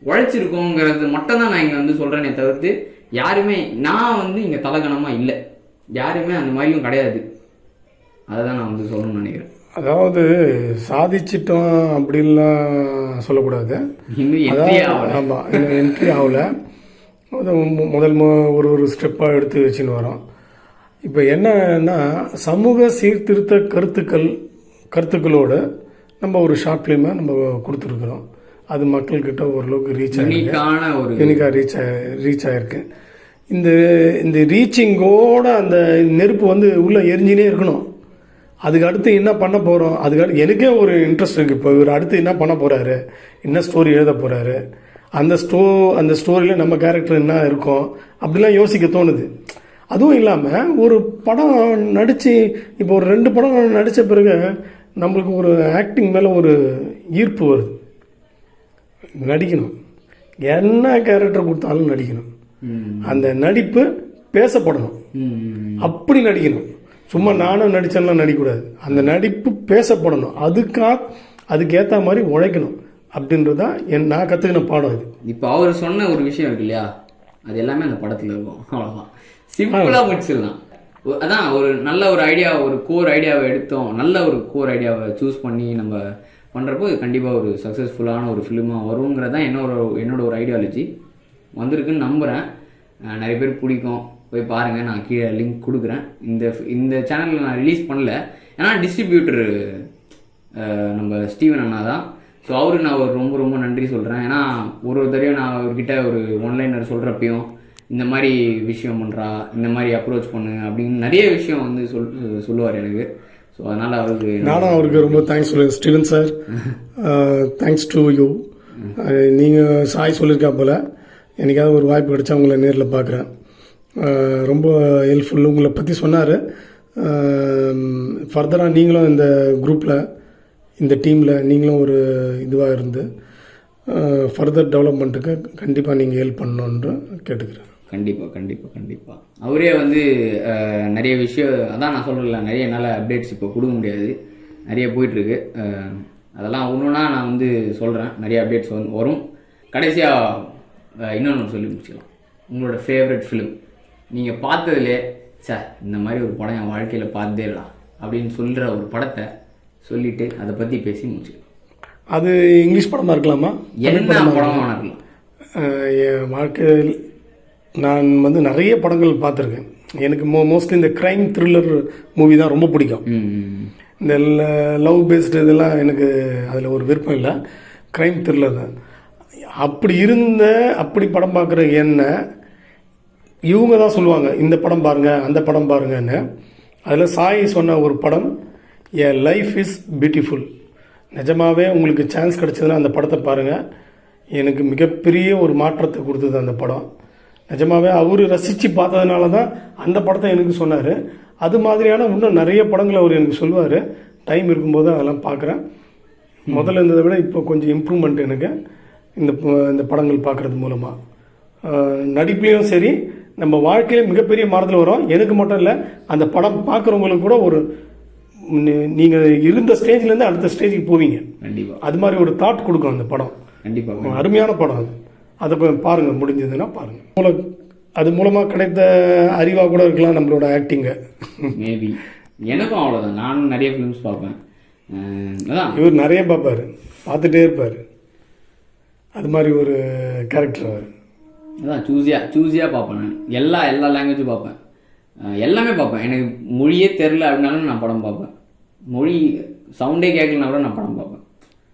உழைச்சிருக்கோங்கிறது மட்டும் தான் நான் இங்கே வந்து சொல்கிறேனே தவிர்த்து யாருமே நான் வந்து இங்கே தலகணமாக இல்லை, யாருமே அந்த மாதிரியும் கிடையாது. அதை தான் நான் வந்து சொல்லணும்னு நினைக்கிறேன். அதாவது சாதிச்சிட்டோம் அப்படின்லாம் சொல்லக்கூடாது. இன்னும் என்ட்ரி ஆகல. ஆமாம், இன்னும் என்ட்ரி ஆகலை. முதல் ஒரு ஸ்டெப்பாக எடுத்து வச்சுன்னு வரோம். இப்போ என்னன்னா சமூக சீர்திருத்த கருத்துக்களோடு நம்ம ஒரு ஷார்ட் ஃபிலிமை நம்ம கொடுத்துருக்குறோம். அது மக்கள்கிட்ட ஓரளவுக்கு யூனிக்காக ரீச் ஆகிருக்கு. இந்த ரீச்சிங்கோட அந்த நெருப்பு வந்து உள்ளே எரிஞ்சினே இருக்கணும். அதுக்கு அடுத்து என்ன பண்ண போகிறோம், அதுக்கு எனக்கே ஒரு இன்ட்ரெஸ்ட் இருக்குது. இப்போ இவர் அடுத்து என்ன பண்ண போகிறாரு, என்ன ஸ்டோரி எழுத போகிறாரு, அந்த ஸ்டோரியில் நம்ம கேரக்டர் என்ன இருக்கும் அப்படிலாம் யோசிக்க தோணுது. அதுவும் இல்லாமல் ஒரு படம் நடித்து இப்போ ஒரு 2 படம் நடித்த பிறகு நம்மளுக்கு ஒரு ஆக்டிங் மேலே ஒரு ஈர்ப்பு வருது. நடிக்கணும், என்ன கேரக்டர் கொடுத்தாலும் நடிக்கணும். அந்த நடிப்பு பேசப்படணும், அப்படி நடிக்கணும். சும்மா நானும் நடிச்சேன்லாம் நடிக்கக்கூடாது. அந்த நடிப்பு பேசப்படணும், அதுக்கேற்ற மாதிரி உழைக்கணும் அப்படின்றதான் நான் கற்றுக்கின பாடம் இது. இப்போ அவர் சொன்ன ஒரு விஷயம் இருக்கு இல்லையா, அது எல்லாமே அந்த படத்தில் இருக்கும். அவ்வளோதான், சிம்பிளாக முடிச்சிடலாம். அதான் ஒரு நல்ல ஒரு ஐடியா, ஒரு கோர் ஐடியாவை எடுத்தோம், நல்ல ஒரு கோர் ஐடியாவை சூஸ் பண்ணி நம்ம பண்ணுறப்போ கண்டிப்பாக ஒரு சக்ஸஸ்ஃபுல்லான ஒரு ஃபிலிமாக வருங்கிறது தான் என்னோட ஒரு ஐடியாலஜி. வந்திருக்குன்னு நம்புகிறேன். நிறைய பேர் பிடிக்கும், போய் பாருங்கள். நான் கீழே லிங்க் கொடுக்குறேன். இந்த சேனலில் நான் ரிலீஸ் பண்ணல, ஏன்னா டிஸ்ட்ரிபியூட்டர் நம்ம ஸ்டீவன் அண்ணா தான். ஸோ அவருக்கு நான் ரொம்ப ரொம்ப நன்றி சொல்கிறேன். ஏன்னா ஒரு தடவையும் நான் அவர்கிட்ட ஒரு ஒன்லைனர் சொல்கிறப்பையும் இந்த மாதிரி விஷயம் பண்ணுறா, இந்த மாதிரி அப்ரோச் பண்ணு அப்படின்னு நிறைய விஷயம் வந்து சொல்லுவார் எனக்கு. ஸோ அதனால் நானும் அவருக்கு ரொம்ப தேங்க்ஸ் சொல்லுவேன். Steven sir, thanks to you. நீங்கள் சாய் சொல்லியிருக்கா போல், எனக்காவது ஒரு வாய்ப்பு கிடைச்சா உங்களை நேரில் பார்க்குறேன். ரொம்ப ஹெல்ப்ஃபுல், உங்களை பற்றி சொன்னார். ஃபர்தராக நீங்களும் இந்த குரூப்பில், இந்த டீமில் நீங்களும் ஒரு இதுவாக இருந்து ஃபர்தர் டெவலப்மெண்ட்டுக்கு கண்டிப்பாக நீங்கள் ஹெல்ப் பண்ணணுன்ற கேட்டுக்கிறேன். கண்டிப்பாக அவரே வந்து நிறைய விஷயம், அதான் நான் சொல்கிறேன், நிறைய என்னால் அப்டேட்ஸ் இப்போ கொடுக்க முடியாது, நிறைய போயிட்டுருக்கு. அதெல்லாம் ஒன்றுனா நான் வந்து சொல்கிறேன், நிறைய அப்டேட்ஸ் வரும். கடைசியாக இன்னொன்று சொல்லி முடிச்சுக்கலாம். உங்களோட ஃபேவரட் ஃபிலிம் நீங்கள் பார்த்ததுலே சார் இந்த மாதிரி ஒரு படம் என் வாழ்க்கையில் பார்த்ததே இல்லை அப்படின்னு சொல்கிற ஒரு படத்தை சொல்லிவிட்டு அதை பற்றி பேசி முடிச்சுக்கலாம். அது இங்கிலீஷ் படமாக இருக்கலாமா, என்ன படமாக இருக்கலாம்? என் வாழ்க்கையில் நான் வந்து நிறைய படங்கள் பார்த்துருக்கேன். எனக்கு மோஸ்ட்லி இந்த க்ரைம் த்ரில்லர் மூவி தான் ரொம்ப பிடிக்கும். இந்த லவ் பேஸ்டு இதெல்லாம் எனக்கு அதில் ஒரு விருப்பம் இல்லை, க்ரைம் த்ரில்லர் தான். அப்படி படம் பார்க்குற என்ன இவங்க தான் சொல்லுவாங்க, இந்த படம் பாருங்கள், அந்த படம் பாருங்கன்னு. அதில் சாய் சொன்ன ஒரு படம், ஏ லைஃப் இஸ் பியூட்டிஃபுல். நிஜமாகவே உங்களுக்கு சான்ஸ் கிடச்சதுன்னா அந்த படத்தை பாருங்கள். எனக்கு மிகப்பெரிய ஒரு மாற்றத்தை கொடுத்தது அந்த படம். நிஜமாகவே அவர் ரசித்து பார்த்ததுனால தான் அந்த படத்தை எனக்கு சொன்னார். அது மாதிரியான இன்னும் நிறைய படங்களை அவர் எனக்கு சொல்லுவார். டைம் இருக்கும்போது அதெல்லாம் பார்க்குறேன். முதல்ல இருந்ததை விட இப்போ கொஞ்சம் இம்ப்ரூவ்மெண்ட் எனக்கு இந்த படங்கள் பார்க்குறது மூலமாக. நடிப்புலேயும் சரி, நம்ம வாழ்க்கையில் மிகப்பெரிய மாறுதல் வரும். எனக்கு மட்டும் இல்லை, அந்த படம் பார்க்குறவங்களுக்கு கூட ஒரு நீங்கள் இருந்த ஸ்டேஜ்லேருந்து அடுத்த ஸ்டேஜுக்கு போவீங்க. கண்டிப்பாக அது மாதிரி ஒரு தாட் கொடுக்கும் அந்த படம். கண்டிப்பாக அருமையான படம் அது. அதை பாருங்கள், முடிஞ்சதுன்னா பாருங்கள். அது மூலமாக கிடைத்த அறிவாக கூட இருக்கலாம் நம்மளோட ஆக்டிங்கை. மேபி எனக்கும் அவ்வளோதான். நானும் நிறைய ஃபிலிம்ஸ் பார்ப்பேன். அதான் இவர் நிறைய பார்ப்பார், பார்த்துட்டே இருப்பார். அது மாதிரி ஒரு கேரக்டர் அவர். அதான் சூஸியாக பார்ப்பேன். எல்லா லாங்குவேஜும் பார்ப்பேன், எல்லாமே பார்ப்பேன். எனக்கு மொழியே தெரில அப்படின்னாலும் நான் படம் பார்ப்பேன். மொழி சவுண்டே கேட்கலனா கூட நான் படம் பார்ப்பேன்.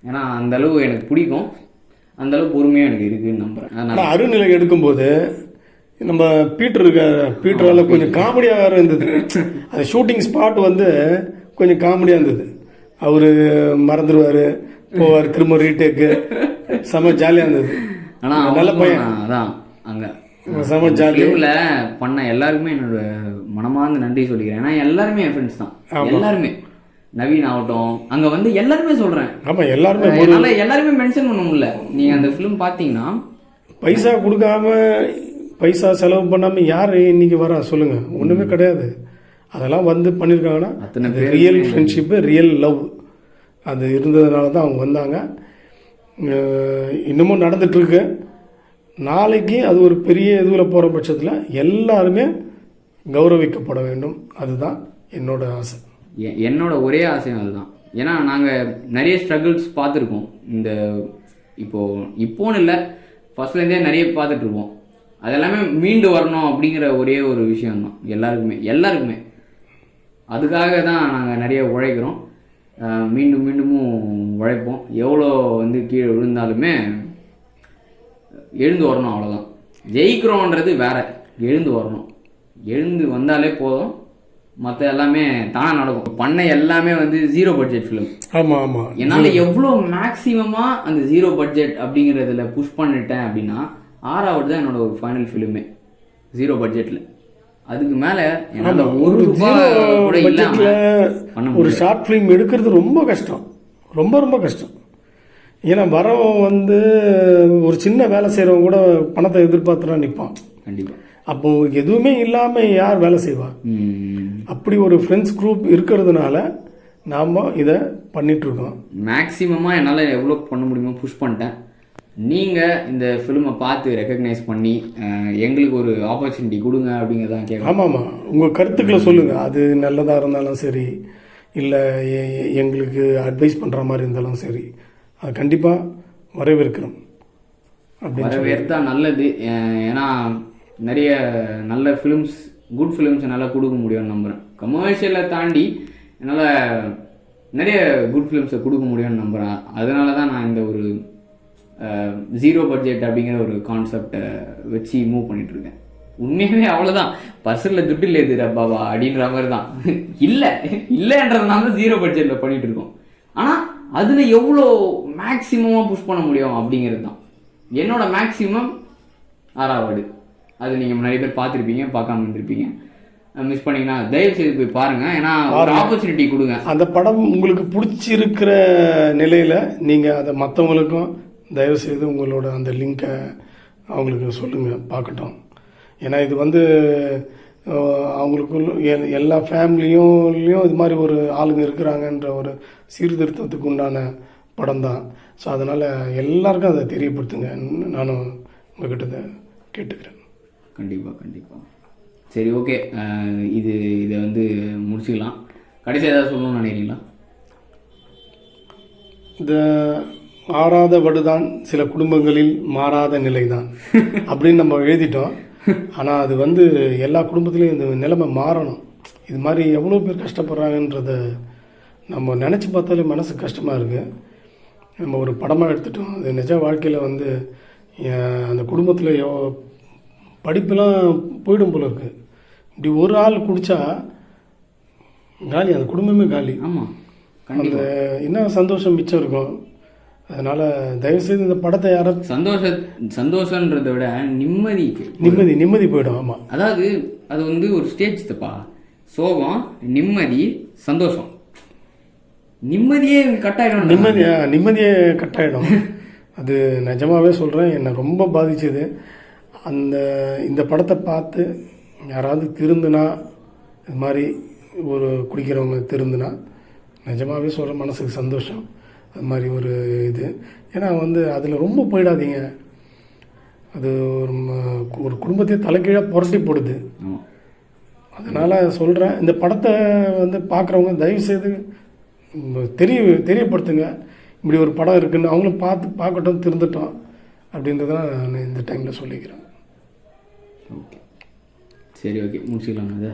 ஏன்னா அந்தளவு எனக்கு பிடிக்கும், அந்தளவு பொறுமையாக எனக்கு இருக்குதுன்னு நம்புகிறேன். ஆனால் அருநிலை எடுக்கும்போது நம்ம பீட்டரால் கொஞ்சம் காமெடியாக வேறு இருந்தது. அந்த ஷூட்டிங் ஸ்பாட் வந்து கொஞ்சம் காமெடியாக இருந்தது. அவர் மறந்துடுவார், போவார், திரும்ப ரீடேக்கு, செம ஜாலியாக இருந்தது. ஆனால் நல்ல பையன். அதான் அங்கே செம ஜாலியில் பண்ண எல்லாருக்குமே என்னோட மனமார்ந்த நன்றி சொல்லிக்கிறேன். ஏன்னா எல்லாருமே என் ஃப்ரெண்ட்ஸ் தான், எல்லாருமே. நவீன் ஆகட்டும், அங்கே வந்து எல்லாருமே சொல்கிறேன். ஆமாம், எல்லாருமே எல்லாருமே மென்ஷன் பண்ண முடியல. நீங்கள் அந்த ஃபிலிம் பார்த்தீங்கன்னா பைசா கொடுக்காம, பைசா செலவு பண்ணாமல் யார் இன்னைக்கு வரா சொல்லுங்கள்? ஒன்றுமே கிடையாது. அதெல்லாம் வந்து பண்ணியிருக்காங்கன்னா அத்தனை அது ரியல் ஃப்ரெண்ட்ஷிப்பு, ரியல் லவ் அது இருந்ததுனால தான் அவங்க வந்தாங்க. இன்னமும் நடந்துகிட்ருக்கு. நாளைக்கு அது ஒரு பெரிய இதுவில் போகிற பட்சத்தில் எல்லாருமே கௌரவிக்கப்பட வேண்டும். அதுதான் என்னோட ஆசை. என்னோட ஒரே ஆசையும் அதுதான். ஏன்னா நாங்கள் நிறைய ஸ்ட்ரகிள்ஸ் பார்த்துருக்கோம். இந்த இப்போன்னு இல்லை, ஃபர்ஸ்ட்லேருந்தே நிறைய பார்த்துட்ருப்போம். அதெல்லாமே மீண்டு வரணும் அப்படிங்கிற ஒரே ஒரு விஷயம்தான் எல்லாருக்குமே. அதுக்காக தான் நாங்கள் நிறைய உழைக்கிறோம். மீண்டுமும் உழைப்போம். எவ்வளோ வந்து கீழே விழுந்தாலுமே எழுந்து வரணும், அவ்வளோதான். ஜெயிக்கிறோன்றது வேற, எழுந்து வரணும். எழுந்து வந்தாலே போதும், மற்ற எல்லாமே தானாக நடக்கும். பண்ண எல்லாமே வந்து 0 பட்ஜெட் ஃபிலிம். ஆமாம். என்னால் எவ்வளோ மேக்ஸிமமாக அந்த 0 பட்ஜெட் அப்படிங்கிறதுல புஷ் பண்ணிட்டேன் அப்படின்னா, 6வது தான் என்னோட ஒரு ஃபைனல் ஃபிலிமே 0 பட்ஜெட்டில். அதுக்கு மேலே என்னால் ஒரு ஷார்ட் ஃபிலிம் எடுக்கிறது ரொம்ப கஷ்டம், ரொம்ப கஷ்டம். ஏன்னா வரவன் வந்து ஒரு சின்ன வேலை செய்கிறவங்க கூட பணத்தை எதிர்பார்த்துலாம் நிற்பான். கண்டிப்பாக. அப்போது எதுவுமே இல்லாமல் யார் வேலை செய்வா? அப்படி ஒரு ஃப்ரெண்ட்ஸ் குரூப் இருக்கிறதுனால நாம் இதை பண்ணிகிட்ருக்கோம். மேக்ஸிமமாக என்னால் எவ்வளோ பண்ண முடியுமோ புஷ் பண்ணிட்டேன். நீங்கள் இந்த ஃபிலிமை பார்த்து ரெக்கக்னைஸ் பண்ணி எங்களுக்கு ஒரு ஆப்பர்ச்சுனிட்டி கொடுங்க அப்படிங்கிறதான் கேட்குறேன். ஆமாம், உங்கள் கருத்துக்களை சொல்லுங்கள். அது நல்லதாக இருந்தாலும் சரி, இல்லை எங்களுக்கு அட்வைஸ் பண்ணுற மாதிரி இருந்தாலும் சரி, அது கண்டிப்பாக வரவேற்கிறோம். வரவேற்றா நல்லது. ஏன்னா நிறைய நல்ல ஃபிலிம்ஸ், குட் ஃபிலிம்ஸ் என்னால் கொடுக்க முடியும்னு நம்புகிறேன். கமர்ஷியலை தாண்டி என்னால் நிறைய குட் ஃபிலிம்ஸை கொடுக்க முடியும்னு நம்புகிறேன். அதனால தான் நான் இந்த ஒரு 0 பட்ஜெட் அப்படிங்கிற ஒரு கான்செப்டை வச்சு மூவ் பண்ணிகிட்ருக்கேன். உண்மையாகவே அவ்வளோதான். பர்சனில் துட்டு இல்லை இது ரப்பாவா அப்படின்ற மாதிரி தான். இல்லைன்றதுனால தான் 0 பட்ஜெட்டில் பண்ணிகிட்டு இருக்கோம். ஆனால் அதில் எவ்வளோ மேக்ஸிமமாக புஷ் பண்ண முடியும் அப்படிங்கிறது தான் என்னோட மேக்ஸிமம். 6வது அது நீங்கள் நிறைய பேர் பார்த்துருப்பீங்க, பார்க்காம இருந்திருப்பீங்க. மிஸ் பண்ணிங்கன்னா தயவு செய்து போய் பாருங்கள். ஏன்னா ஒரு ஆப்பர்ச்சுனிட்டி கொடுங்க. அந்த படம் உங்களுக்கு பிடிச்சிருக்கிற நிலையில் நீங்கள் அதை மற்றவங்களுக்கும் தயவு செய்து உங்களோட அந்த லிங்கை அவங்களுக்கு சொல்லுங்கள், பார்க்கட்டும். ஏன்னா இது வந்து அவங்களுக்குள்ள எல்லா ஃபேமிலியும் இது மாதிரி ஒரு ஆளுங்க இருக்கிறாங்கன்ற ஒரு சீர்திருத்தத்துக்கு உண்டான படம் தான். ஸோ அதனால் எல்லாருக்கும் அதை தெரியப்படுத்துங்க. நானும் உங்ககிட்ட கேட்டுக்கிறேன். கண்டிப்பாக. சரி, ஓகே. இதை வந்து முடிச்சுக்கலாம். கடைசி ஏதாவது சொல்லணும்னு நினைக்கிறீங்களா? இந்த ஆறாத வடுதான் சில குடும்பங்களில் மாறாத நிலைதான் அப்படின்னு நம்ம எழுதிட்டோம். ஆனால் அது வந்து எல்லா குடும்பத்துலேயும் இந்த நிலைமை மாறணும். இது மாதிரி எவ்வளோ பேர் கஷ்டப்படுறாங்கன்றத நம்ம நினச்சி பார்த்தாலே மனசு கஷ்டமாக இருக்குது. நம்ம ஒரு படமாக எடுத்துட்டோம். அது நிஜ வாழ்க்கையில் வந்து அந்த குடும்பத்தில் படிப்பெல்லாம் போயிடும் போல இருக்குது. இப்படி ஒரு ஆள் குடித்தா காலி, அந்த குடும்பமே காலி. ஆமாம், அந்த என்ன சந்தோஷம் மிச்சம் இருக்கும். அதனால் தயவுசெய்து இந்த படத்தை யாரும் சந்தோஷன்றதை விட நிம்மதி போயிடும். ஆமாம், அதாவது அது வந்து ஒரு ஸ்டேஜ் தப்பா. சோகம், நிம்மதி, சந்தோஷம், நிம்மதியே கட்டாயிடும். நிம்மதியே கட்டாயிடும். அது நிஜமாகவே சொல்கிறேன், என்னை ரொம்ப பாதிச்சது. இந்த படத்தை பார்த்து யாராவது திருந்துனா, இது மாதிரி ஒரு குடிக்கிறவங்க திருந்துனா, நிஜமாகவே சொல்கிற மனசுக்கு சந்தோஷம். அது மாதிரி ஒரு இது. ஏன்னா வந்து அதில் ரொம்ப போயிடாதீங்க. அது ஒரு குடும்பத்தையே தலைகீழாக புரட்டி போடுது. அதனால் சொல்கிறேன், இந்த படத்தை வந்து பார்க்குறவங்க தயவுசெய்து தெரியப்படுத்துங்க. இப்படி ஒரு படம் இருக்குன்னு அவங்களும் பார்க்கட்டும், திருந்துட்டோம் அப்படின்றத நான் இந்த டைமில் சொல்லிக்கிறேன். ஓகே, சரி, ஓகே, முடிச்சுக்கலாம் அதை.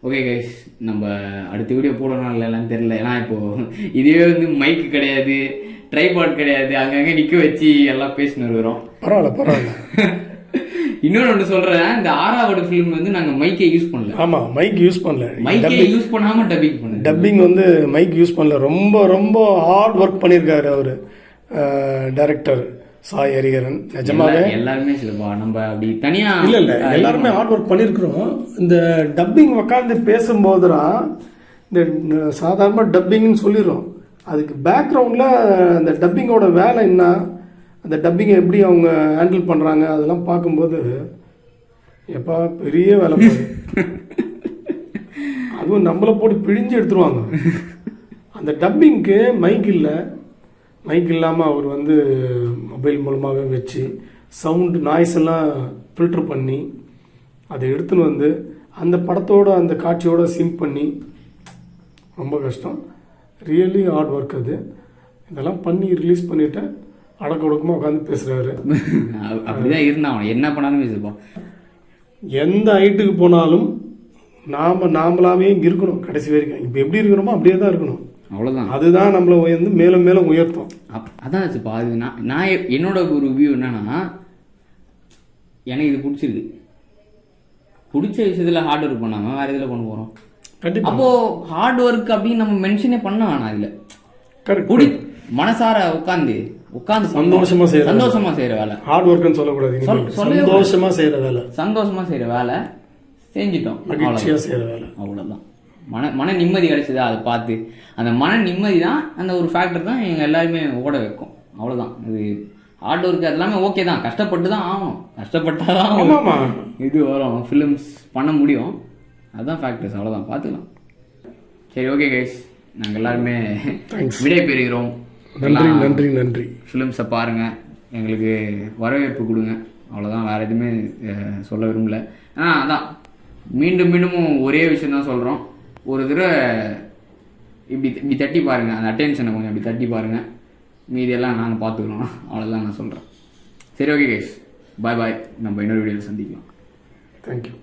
ஓகே கைஸ், நம்ம அடுத்த வீடியோ போடணும் இல்லைன்னு தெரியல. ஏன்னா இப்போது இதுவே வந்து மைக்கு கிடையாது, ட்ரைபாட் கிடையாது, அங்கங்கே நிற்க வச்சு எல்லாம் பேசின்னு வருகிறோம். பரவாயில்ல. இன்னொன்று ஒன்று சொல்கிறேன், இந்த 6வது ஃபிலிம் வந்து நாங்கள் மைக்கே யூஸ் பண்ணல. ஆமாம், மைக் யூஸ் பண்ணல. மைக்கே யூஸ் பண்ணாமல் டப்பிங் பண்ணல. டப்பிங் வந்து மைக் யூஸ் பண்ணல. ரொம்ப ஹார்ட் ஒர்க் பண்ணியிருக்காரு அவர் டைரக்டர் சாய் ஹரிஹரன். நிஜமாவே எல்லாருமே சிலப்பா நம்ம அப்படி தனியாக இல்லை எல்லாருமே ஹார்ட் ஒர்க் பண்ணியிருக்கிறோம். இந்த டப்பிங் உட்காந்து பேசும்போது தான் இந்த சாதாரணமாக டப்பிங்னு சொல்லிடுறோம். அதுக்கு பேக்ரவுண்டில் அந்த டப்பிங்கோட வேலை என்ன, அந்த டப்பிங்கை எப்படி அவங்க ஹேண்டில் பண்ணுறாங்க, அதெல்லாம் பார்க்கும்போது எப்பா பெரிய வேலை. அதுவும் நம்மளை போட்டு பிழிஞ்சு எடுத்துருவாங்க. அந்த டப்பிங்க்கு மைக் இல்லை, மைக் இல்லாமல் அவர் வந்து மொபைல் மூலமாகவே வச்சு சவுண்டு நாய்ஸ் எல்லாம் ஃபில்டர் பண்ணி அதை எடுத்துன்னு வந்து அந்த படத்தோட அந்த காட்சியோட சிங்க் பண்ணி ரொம்ப கஷ்டம். ரியலி ஹார்ட் ஒர்க் அது. இதெல்லாம் பண்ணி ரிலீஸ் பண்ணிவிட்டு அடக்க ஒடுக்கமாக உட்காந்து பேசுகிறாரு. அப்படிதான் இருந்தான் அவன், என்ன பண்ணாலும் பேசிருப்பான். எந்த ஹைட்டுக்கு போனாலும் நாமளாவே இங்கே இருக்கணும் கடைசி வரைக்கும். இப்போ எப்படி இருக்கிறோமோ அப்படியே தான் இருக்கணும், அவ்வளோதான். அதுதான் நம்மளை வந்து மேலும் மேலும் உயர்த்தும். அதான் ஆச்சுப்பா. அது நான் என்னோட ஒரு வியூ என்னன்னா, எனக்கு இது பிடிச்சிருக்கு. பிடிச்ச விஷயத்தில் ஹார்ட் ஒர்க் பண்ணாமல் வேறு இதில் கொண்டு போகிறோம். கண்டிப்பாக அப்போது ஹார்ட் ஒர்க் அப்படின்னு நம்ம மென்ஷனே பண்ண வேணாம். இதில் கரெக்ட். மனசார உட்காந்து சந்தோஷமா செய்யற வேலை. ஹார்ட் ஒர்க்னு சொல்லக்கூடாது, சந்தோஷமா செய்யற வேலை. சந்தோஷமா செய்யற வேலை செஞ்சிட்டோம், மகிழ்ச்சியா செய்யற வேலை. அவ்வளவுதான். மன நிம்மதி கிடைச்சதா அதை பார்த்து, அந்த மன நிம்மதி தான் அந்த ஒரு ஃபேக்டர் தான் எங்க எல்லாருமே ஓட வைக்கும். அவ்வளவுதான். இது ஹார்ட் ஒர்க் எல்லாமே ஓகே தான், கஷ்டப்பட்டு தான் ஆகணும். கஷ்டப்பட்டாதான் இது வரும், ஃபிலிம்ஸ் பண்ண முடியும். அதுதான் ஃபேக்டர்ஸ். அவ்வளோதான், பார்த்துக்கலாம். சரி, ஓகே கைஸ், நாங்கள் எல்லாருமே விடை பெறுகிறோம். நன்றி நன்றி நன்றி. ஃபிலிம்ஸை பாருங்கள், எங்களுக்கு வரவேற்பு கொடுங்க. அவ்வளோதான், வேறு எதுவுமே சொல்ல விரும்பல. அதான் மீண்டும் மீண்டும் ஒரே விஷயம் தான் சொல்கிறோம். ஒரு தடவை இப்படி தட்டி பாருங்கள், அந்த அட்டென்ஷனை கொஞ்சம் அப்படி தட்டி பாருங்கள். மீதியெல்லாம் நாங்கள் பார்த்துக்கிறோம். அவ்வளோதான் நான் சொல்கிறேன். சரி, ஓகே கைஸ், பாய் பாய். நம்ம இன்னொரு வீடியோவில் சந்திக்கலாம். தேங்க்யூ.